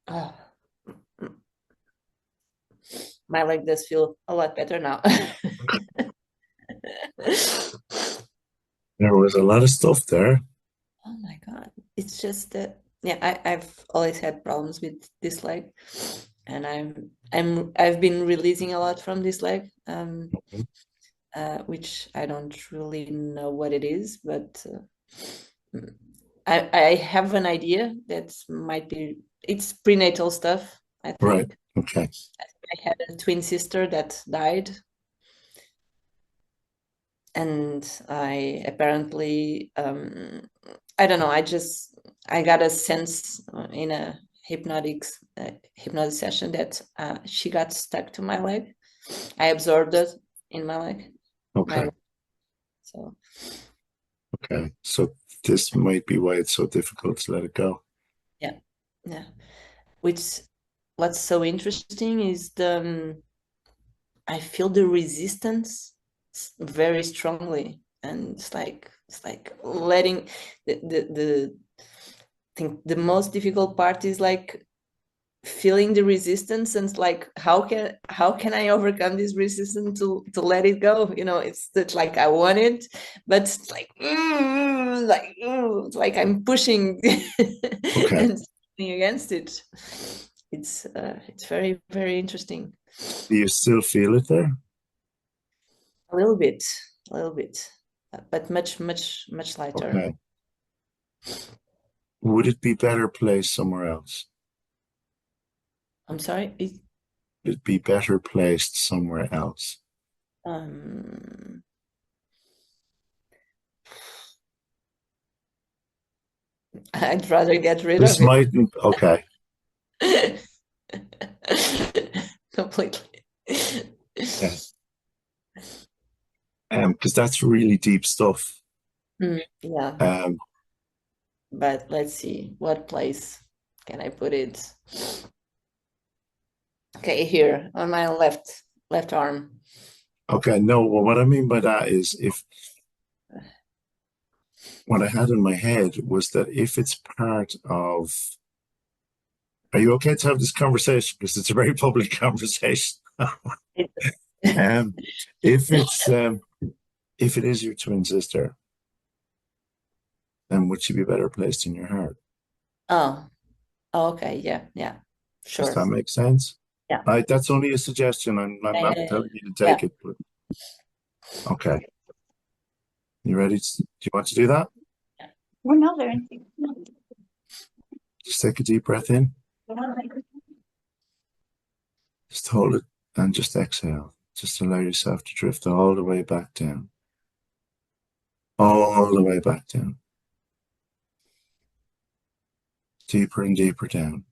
Oh, my leg does feel a lot better now. There was a lot of stuff there. Oh my God. It's just that, yeah, I've always had problems with this leg, and I've been releasing a lot from this leg, which I don't really know what it is, but I have an idea that might be, it's prenatal stuff, I think. Right. Okay. I had a twin sister that died, and I apparently, I don't know, I got a sense in a hypnosis session that she got stuck to my leg. I absorbed it in my leg. Okay. So Okay. So this might be why it's so difficult to let it go. yeah. What's so interesting is I feel the resistance very strongly, and it's like letting the I think the most difficult part is like feeling the resistance, and it's like how can I overcome this resistance to let it go? It's that, like, I want it, but it's like it's like I'm pushing Okay. and fighting against it. It's very, very interesting. Do you still feel it there? A little bit, but much, much, much lighter. Okay. Would it be better placed somewhere else? I'm sorry. Would it be better placed somewhere else? I'd rather get rid This of it mightn't. Okay. completely. Yeah. Because that's really deep stuff. Yeah, but let's see, what place can I put it? Okay, here on my left arm. Okay. No, well, what I mean by that is what I had in my head was that if it's part of, are you okay to have this conversation? Because it's a very public conversation. Um, if it is your twin sister, then would she be better placed in your heart? Oh, okay, yeah, Does sure. that make sense? Yeah. That's only a suggestion. I'm not telling you to take it, but okay. You ready? Do you want to do that? We're not there anything. Just take a deep breath in. Just hold it and just exhale. Just allow yourself to drift all the way back down. All the way back down. Deeper and deeper down.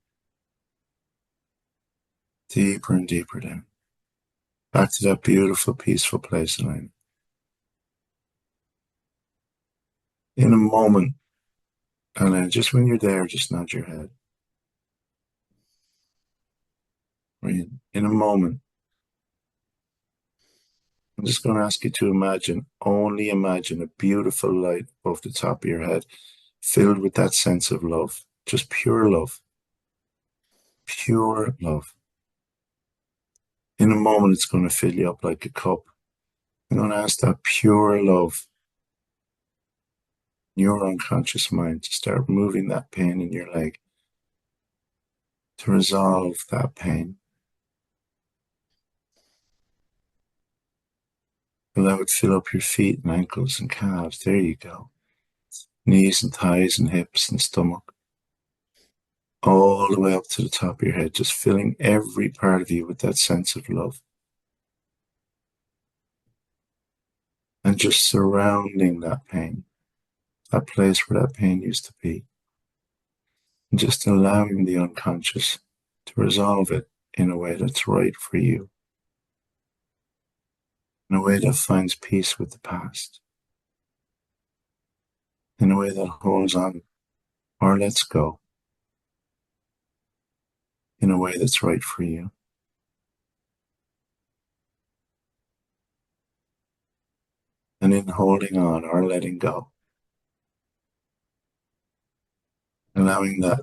Deeper and deeper down. Back to that beautiful, peaceful place, Elena. In a moment, and then just when you're there, just nod your head. In a moment, I'm just going to ask you to imagine, only imagine a beautiful light above the top of your head, filled with that sense of love, just pure love. Pure love. In a moment, it's going to fill you up like a cup. I'm going to ask that pure love in your unconscious mind to start moving that pain in your leg, to resolve that pain. Allow it to fill up your feet and ankles and calves. There you go. Knees and thighs and hips and stomach. All the way up to the top of your head, just filling every part of you with that sense of love. And just surrounding that pain, that place where that pain used to be. And just allowing the unconscious to resolve it in a way that's right for you, in a way that finds peace with the past, in a way that holds on or lets go, in a way that's right for you. And in holding on or letting go, allowing that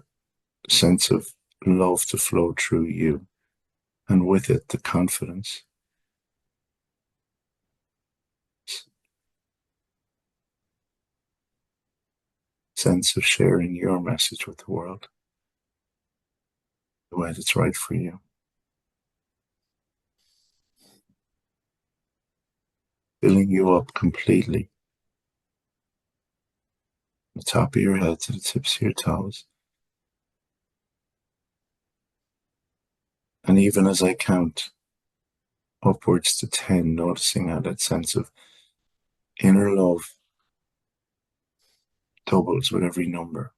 sense of love to flow through you, and with it, the confidence, sense of sharing your message with the world the way that's right for you. Filling you up completely, the top of your head to the tips of your toes. And even as I count upwards to 10, noticing how that sense of inner love doubles with every number.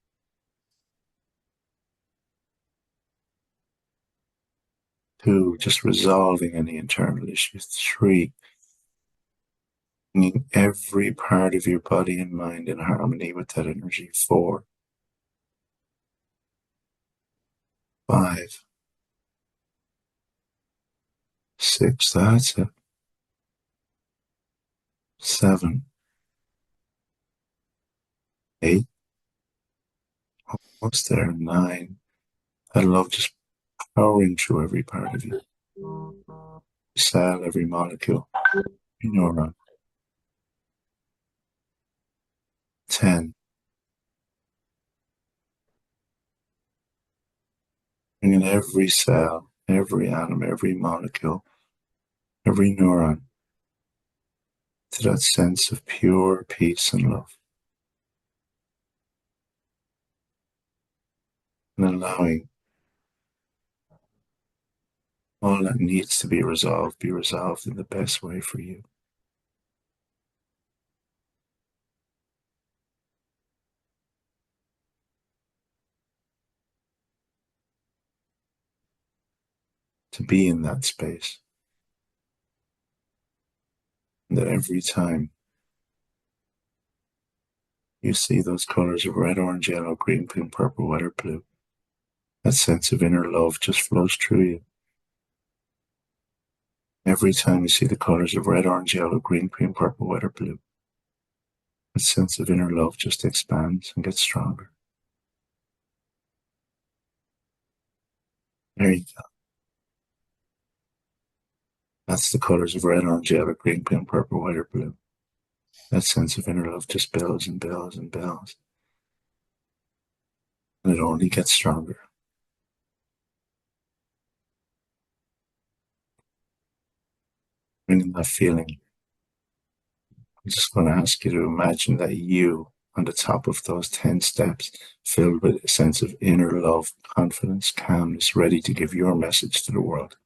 2, just resolving any internal issues. 3, bringing every part of your body and mind in harmony with that energy. 4, 5, 6, that's it. 7, 8, almost there. 9, that love just powering through every part of you. Cell, every molecule, every neuron. 10, bringing every cell, every atom, every molecule, every neuron to that sense of pure peace and love. And allowing all that needs to be resolved in the best way for you. To be in that space. And that every time you see those colors of red, orange, yellow, green, pink, purple, white, or blue, that sense of inner love just flows through you. Every time you see the colors of red, orange, yellow, green, pink, purple, white, or blue, that sense of inner love just expands and gets stronger. There you go. That's the colors of red, orange, yellow, green, pink, purple, white, or blue. That sense of inner love just builds and builds and builds. And it only gets stronger. Bringing that feeling, I'm just going to ask you to imagine that you on the top of those 10 steps, filled with a sense of inner love, confidence, calmness, ready to give your message to the world.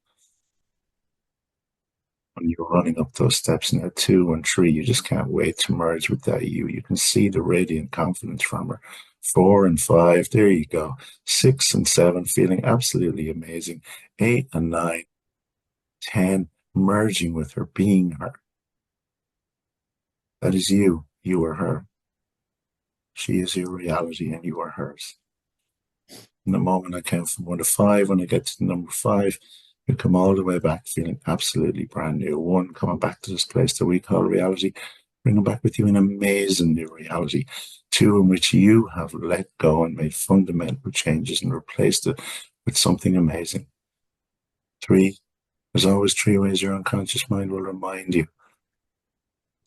When you're running up those steps now, 2 and 3, you just can't wait to merge with that you. You can see the radiant confidence from her. 4 and 5, there you go. 6 and 7, feeling absolutely amazing. 8 and 9, 10, merging with her, being her. That is you. You are her. She is your reality and you are hers. In the moment I count from 1 to 5, when I get to the number 5, you come all the way back feeling absolutely brand new. 1, coming back to this place that we call reality, bringing back with you an amazing new reality. 2, in which you have let go and made fundamental changes and replaced it with something amazing. 3, there's always 3 ways your unconscious mind will remind you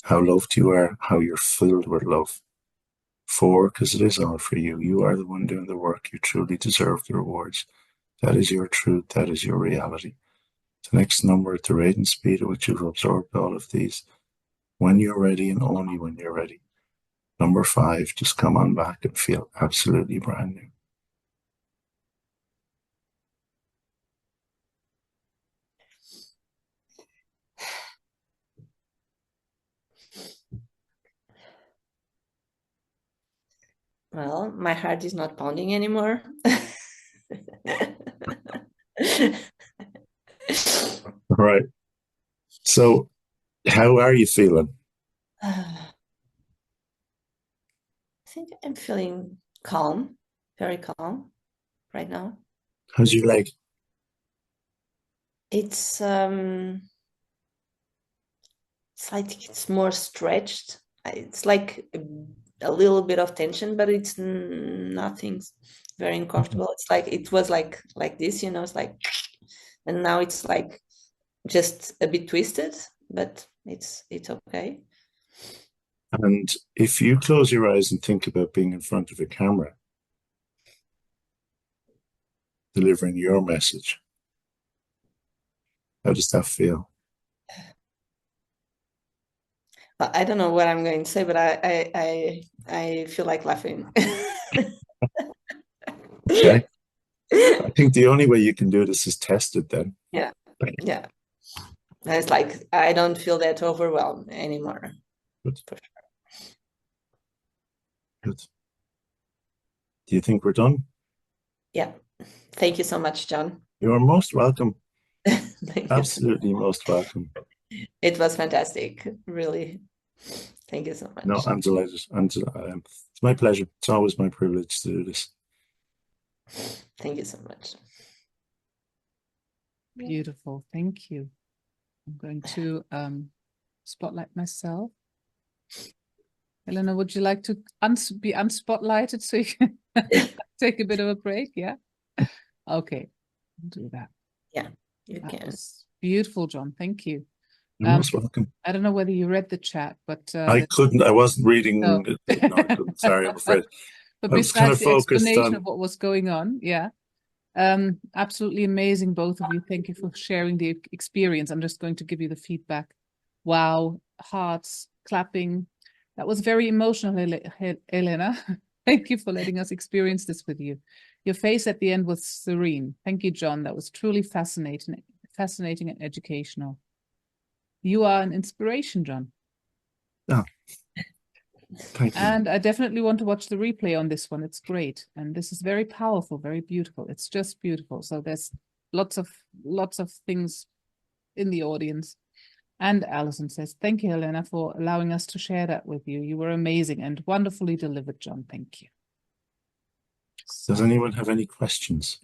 how loved you are, how you're filled with love. 4, because it is all for you. You are the one doing the work. You truly deserve the rewards. That is your truth. That is your reality. The next number at the rate and speed at which you've absorbed all of these, when you're ready and only when you're ready. Number 5, just come on back and feel absolutely brand new. Well, my heart is not pounding anymore. Right. So how are you feeling? I think I'm feeling calm, very calm right now. How's your leg? It's like it's more stretched. It's like a little bit of tension, but it's nothing very uncomfortable. It's like it was like this, you know, it's like, and now it's like just a bit twisted, but it's okay. And if you close your eyes and think about being in front of a camera, delivering your message, how does that feel? I don't know what I'm going to say, but I feel like laughing. Okay. I think the only way you can do this is test it then. Yeah. Yeah. It's like I don't feel that overwhelmed anymore. Good. Good. Do you think we're done? Yeah. Thank you so much, John. You are most welcome. Thank you. Absolutely most welcome. It was fantastic. Really. Thank you so much. No, I'm delighted. It's my pleasure. It's always my privilege to do this. Thank you so much. Beautiful. Thank you. I'm going to spotlight myself. Eleanor, would you like to be unspotlighted so you can take a bit of a break? Yeah. Okay. I'll do that. Yeah, you That can. was beautiful, John. Thank you. You're most welcome. I don't know whether you read the chat, but I wasn't reading. No. No, I couldn't. Sorry, I'm afraid. But I was kind of besides the focused explanation on of what was going on, yeah. Absolutely amazing, both of you. Thank you for sharing the experience. I'm just going to give you the feedback. Wow, hearts, clapping. That was very emotional, Elena. Thank you for letting us experience this with you. Your face at the end was serene. Thank you, John. That was truly fascinating and educational. You are an inspiration, John. Oh, thank you. And I definitely want to watch the replay on this one. It's great. And this is very powerful, very beautiful. It's just beautiful. So there's lots of things in the audience. And Alison says, thank you, Helena, for allowing us to share that with you. You were amazing and wonderfully delivered, John. Thank you. So, does anyone have any questions?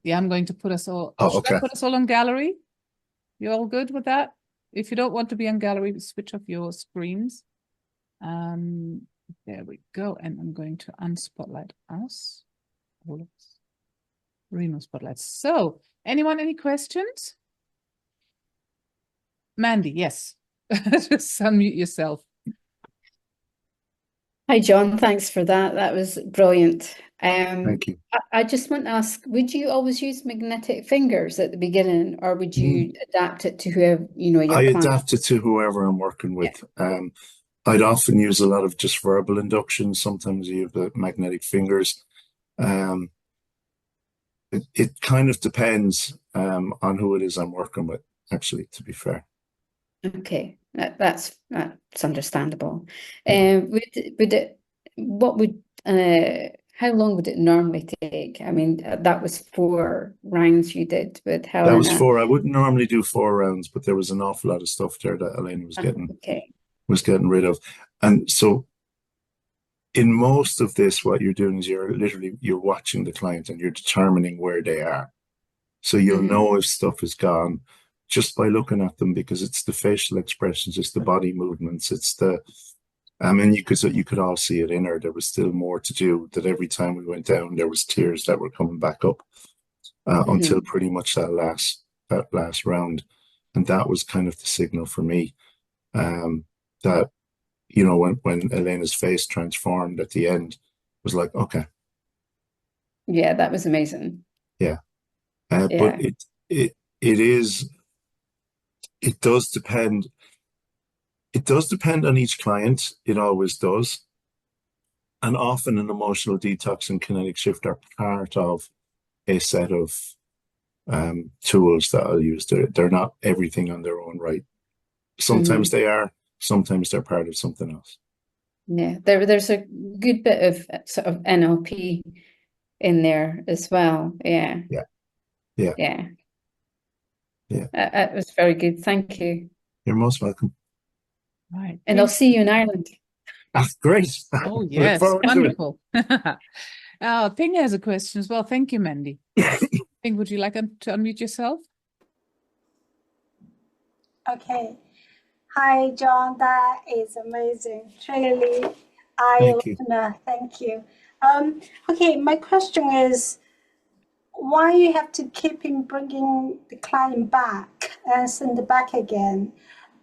yeah, I'm going to put us all. Oh, should okay. I put us all on gallery? You all good with that? If you don't want to be on gallery, switch off your screens. There we go. And I'm going to unspotlight us. All of us. Remove spotlights. So, anyone, any questions? Mandy, yes. Just unmute yourself. Hi, John. Thanks for that. That was brilliant. Thank you. I just want to ask, would you always use magnetic fingers at the beginning, or would you adapt it to whoever, your I client? adapt it to whoever I'm working with. Yeah. I'd often use a lot of just verbal inductions. Sometimes you have the magnetic fingers. It kind of depends on who it is I'm working with, actually, to be fair. Okay, that's understandable. Yeah. How long would it normally take? I mean, that was 4 rounds you did with Helena. That was 4. I wouldn't normally do 4 rounds, but there was an awful lot of stuff there that Elena was getting rid of. And so in most of this, what you're doing is you're watching the client and you're determining where they are. So you'll know if stuff is gone just by looking at them, because it's the facial expressions, it's the body movements, it's the, and you could all see it in her. There was still more to do, that every time we went down, there was tears that were coming back up until pretty much that last round. And that was kind of the signal for me that, when Elena's face transformed at the end, was like, okay. Yeah, that was amazing. Yeah. But it does depend. It does depend on each client. It always does. And often an emotional detox and kinetic shift are part of a set of tools that I'll use. They're not everything on their own right. Sometimes they are, sometimes they're part of something else. Yeah, there's a good bit of sort of NLP in there as well. Yeah. Yeah. Yeah. Yeah. Yeah. It was very good. Thank you. You're most welcome. Right. And I'll see you in Ireland. That's great. Oh, Look yes. forward to it. Wonderful. Ping has a question as well. Thank you, Mandy. Ping, would you like to unmute yourself? Okay. Hi, John. That is amazing. Really Thank you. eye-opener. Thank you. Okay, my question is, why you have to keep bringing the client back and send it back again?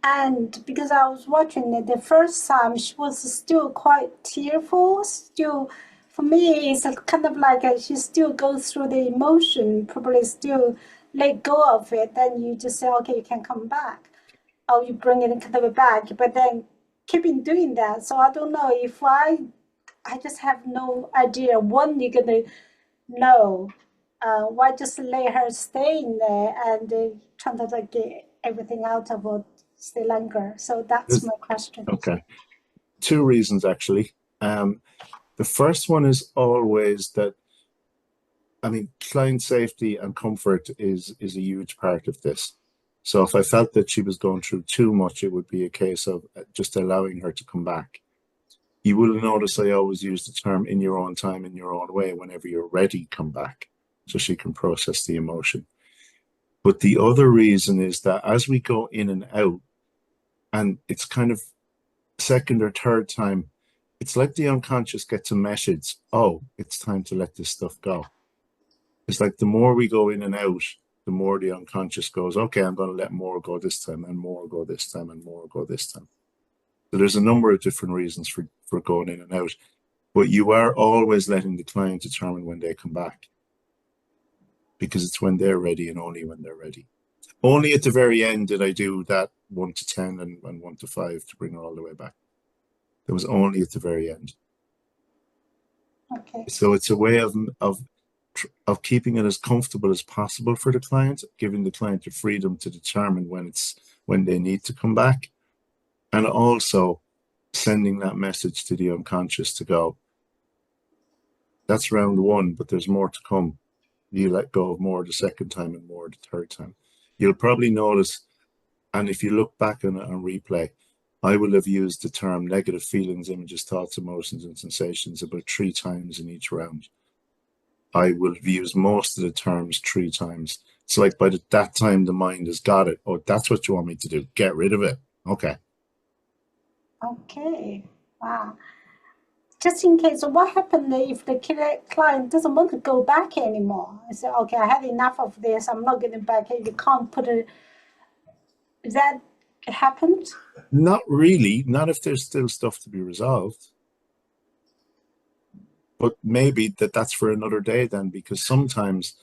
And because I was watching it the first time, she was still quite tearful. Still, for me, it's kind of like she still goes through the emotion, probably still let go of it. Then you just say, okay, you can come back. Or you bring it kind of back, but then keeping doing that. So I don't know if I just have no idea when you're gonna know. Why just let her stay in there and trying to like, get everything out of it, stay longer? So that's my question. Okay. Two reasons, actually. The first one is always that, I mean, client safety and comfort is a huge part of this. So if I felt that she was going through too much, it would be a case of just allowing her to come back. You will notice I always use the term in your own time, in your own way. Whenever you're ready, come back, so she can process the emotion. But the other reason is that as we go in and out, and it's kind of second or third time, it's like the unconscious gets a message, oh, it's time to let this stuff go. It's like the more we go in and out, the more the unconscious goes, okay, I'm going to let more go this time, and more go this time, and more go this time. So there's a number of different reasons for going in and out, but you are always letting the client determine when they come back, because it's when they're ready and only when they're ready. Only at the very end did I do that 1 to 10 and 1 to 5 to bring her all the way back. That was only at the very end. Okay. So it's a way of keeping it as comfortable as possible for the client, giving the client the freedom to determine when they need to come back, and also sending that message to the unconscious to go, that's round one, but there's more to come. You let go of more the second time and more the third time. You'll probably notice, and if you look back on replay, I will have used the term negative feelings, images, thoughts, emotions, and sensations about 3 times in each round. I will use most of the terms 3 times. It's like by that time the mind has got it. Oh, that's what you want me to do. Get rid of it. Okay. Okay. Wow. Just in case, what happened if the client doesn't want to go back anymore? I say, okay, I had enough of this. I'm not getting back. You can't put it. Is that happened? Not really. Not if there's still stuff to be resolved. But maybe that's for another day then, because sometimes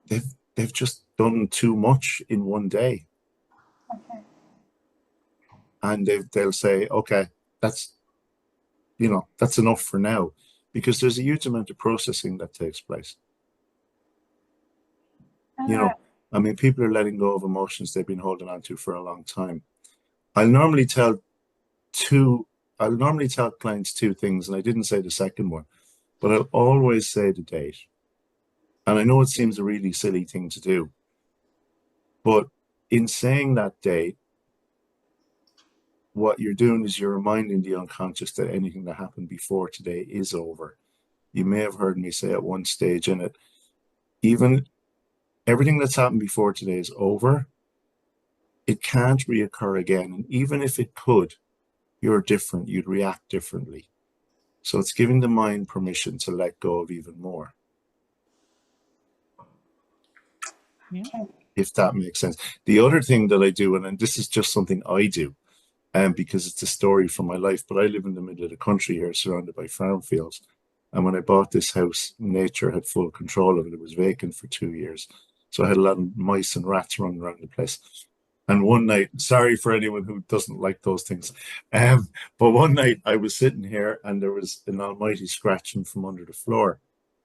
they've just done too much in one day. Okay. And they'll say, okay, that's enough for now, because there's a huge amount of processing that takes place. I mean, people are letting go of emotions they've been holding on to for a long time. I'll normally tell clients 2 things, and I didn't say the second one, but I'll always say the date. And I know it seems a really silly thing to do, but in saying that date, what you're doing is you're reminding the unconscious that anything that happened before today is over. You may have heard me say at one stage in it, even everything that's happened before today is over. It can't reoccur again. And even if it could, you're different. You'd react differently. So it's giving the mind permission to let go of even more. Yeah. If that makes sense. The other thing that I do, and this is just something I do, because it's a story from my life, but I live in the middle of the country here, surrounded by farm fields. And when I bought this house, nature had full control of it. It was vacant for 2 years. So I had a lot of mice and rats running around the place. And one night, sorry for anyone who doesn't like those things, but one night I was sitting here and there was an almighty scratching from under the floor.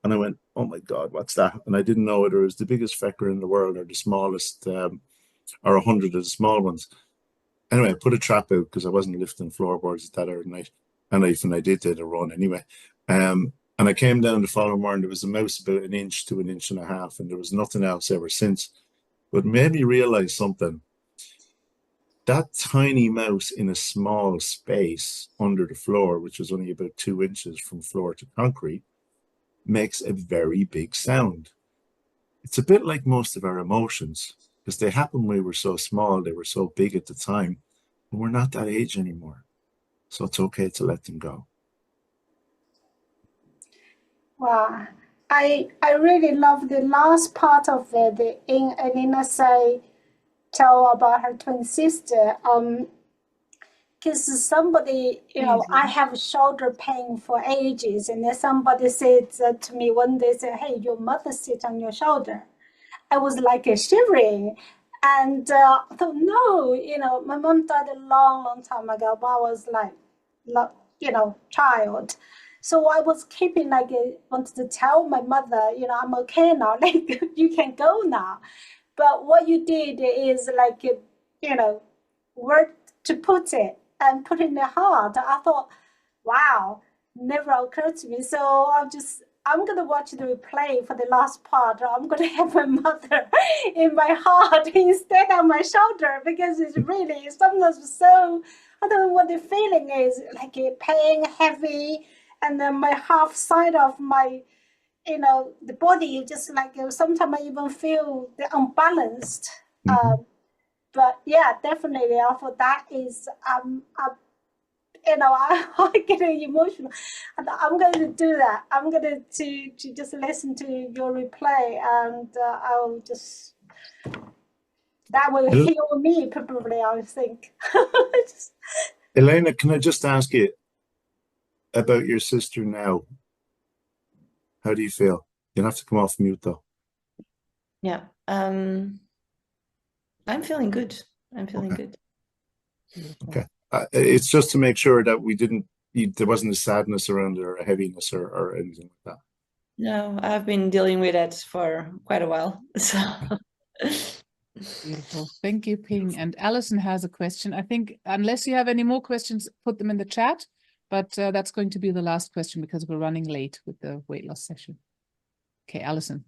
And I went, oh my God, what's that? And I didn't know whether it was the biggest fecker in the world or the smallest, or 100 of the small ones. Anyway, I put a trap out because I wasn't lifting floorboards that other night. And I did a run anyway. And I came down the following morning, there was a mouse about 1 inch to 1.5 inches, and there was nothing else ever since. But it made me realize something. That tiny mouse in a small space under the floor, which was only about 2 inches from floor to concrete, makes a very big sound. It's a bit like most of our emotions, because they happen when we were so small, they were so big at the time, and we're not that age anymore. So it's okay to let them go. Wow. I really love the last part of it. In Elena tell about her twin sister. Because somebody, I have shoulder pain for ages, and then somebody said to me one day, said, "Hey, your mother sits on your shoulder." I was like shivering, and I thought, no, my mom died a long, long time ago, but I was like, child. So I was keeping wanted to tell my mother, I'm okay now, like you can go now. But what you did is word to put it and put it in the heart. I thought, wow, never occurred to me. So I'm going to watch the replay for the last part. I'm going to have my mother in my heart instead of my shoulder, because it's really sometimes so, I don't know what the feeling is, like a pain, heavy, and then my half side of my, the body, just like sometimes I even feel the unbalanced. But yeah, definitely, I thought that is, I get emotional. And I'm going to do that. I'm going to just listen to your replay, and I'll just, that will heal me probably, I think. Elena, can I just ask you about your sister now? How do you feel? You'll have to come off mute though. Yeah. I'm feeling good. I'm feeling good. Okay. It's just to make sure that there wasn't a sadness around it or a heaviness or anything like that. No, I've been dealing with it for quite a while. So Beautiful. Thank you, Ping. And Alison has a question. I think unless you have any more questions, put them in the chat. But that's going to be the last question because we're running late with the weight loss session. Okay, Alison.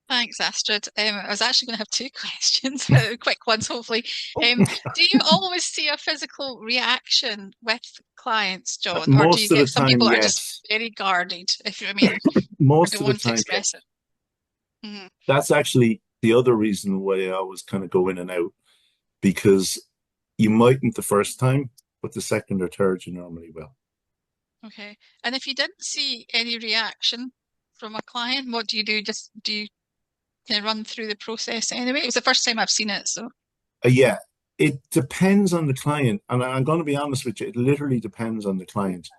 Thanks, Astrid. I was actually going to have 2 questions, quick ones, hopefully. Do you always see a physical reaction with clients, John? Or do you get some people that are just very guarded, if you know what I mean? Most of the time, to express it? Mm-hmm. That's actually the other reason why I always kind of go in and out, because you mightn't the first time, but the second or third you normally will. Okay. And if you didn't see any reaction from a client, what do you do? Do you kind of run through the process anyway? It was the first time I've seen it, so. Yeah, it depends on the client, and I'm going to be honest with you, it literally depends on the client.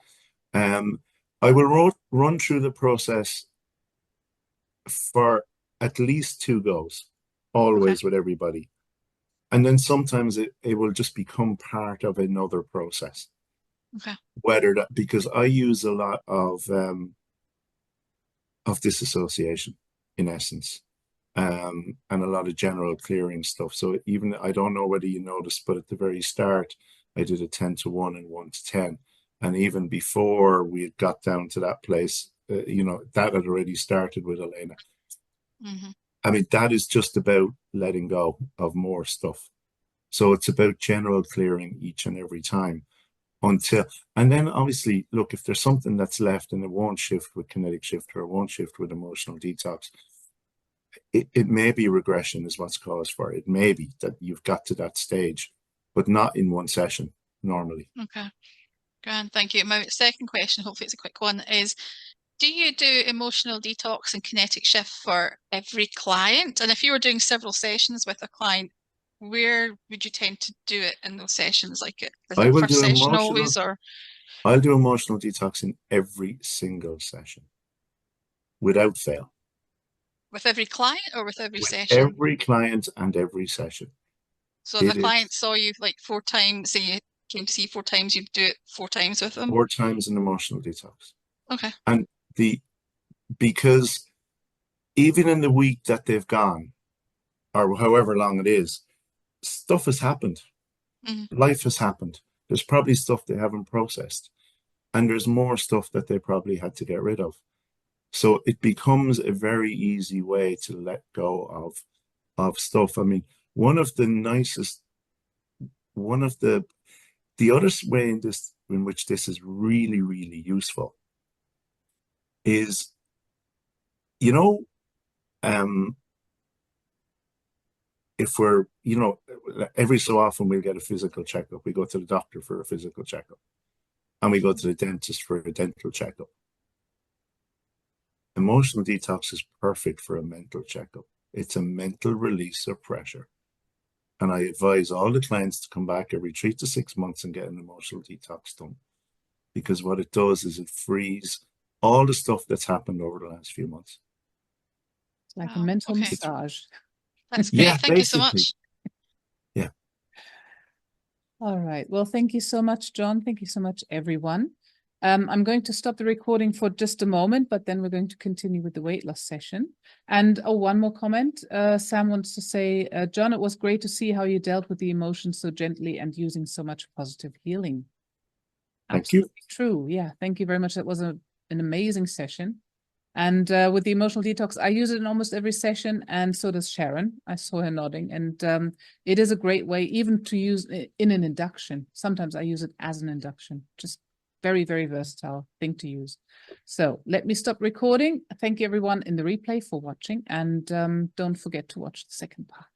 I will run through the process for at least 2 goes, always with everybody. And then sometimes it will just become part of another process. Okay. Whether that, because I use a lot of disassociation in essence, and a lot of general clearing stuff. So even, I don't know whether you noticed, but at the very start, I did a 10 to 1 and 1 to 10. And even before we had got down to that place, that had already started with Elena. Mm-hmm. I mean, that is just about letting go of more stuff. So it's about general clearing each and every time and then obviously, look, if there's something that's left and it won't shift with kinetic shift or it won't shift with emotional detox, it may be regression is what's caused for it. It may be that you've got to that stage, but not in one session normally. Okay. Grand, thank you. My second question, hopefully it's a quick one, is do you do emotional detox and kinetic shift for every client? And if you were doing several sessions with a client, where would you tend to do it in those sessions? Like the first session always, or? I'll do emotional detox in every single session, without fail. With every client or with every session? Every client and every session. So if a client saw you like 4 times, say you came to see 4 times, you'd do it 4 times with them? 4 times an emotional detox. Okay. And because even in the week that they've gone, or however long it is, stuff has happened. Mm-hmm. Life has happened. There's probably stuff they haven't processed. and there's more stuff that they probably had to get rid of. So it becomes a very easy way to let go of stuff. I mean, one of the other way in which this is really, really useful is, you know, if we're, you know, every so often we'll get a physical checkup. We go to the doctor for a physical checkup, and we go to the dentist for a dental checkup. Emotional detox is perfect for a mental checkup. It's a mental release of pressure. And I advise all the clients to come back every 3 to 6 months and get an emotional detox done. Because what it does is it frees all the stuff that's happened over the last few months. It's like a mental massage. That's great. Yeah, Thank you so much. Yeah. All right. Well, thank you so much, John. Thank you so much, everyone. I'm going to stop the recording for just a moment, but then we're going to continue with the weight loss session. And one more comment. Sam wants to say, John, it was great to see how you dealt with the emotions so gently and using so much positive healing. Thank you. True. Yeah. Thank you very much. That was an amazing session. And with the emotional detox, I use it in almost every session, and so does Sharon. I saw her nodding, and it is a great way even to use in an induction. Sometimes I use it as an induction, just very, very versatile thing to use. So let me stop recording. Thank you everyone in the replay for watching, and don't forget to watch the second part.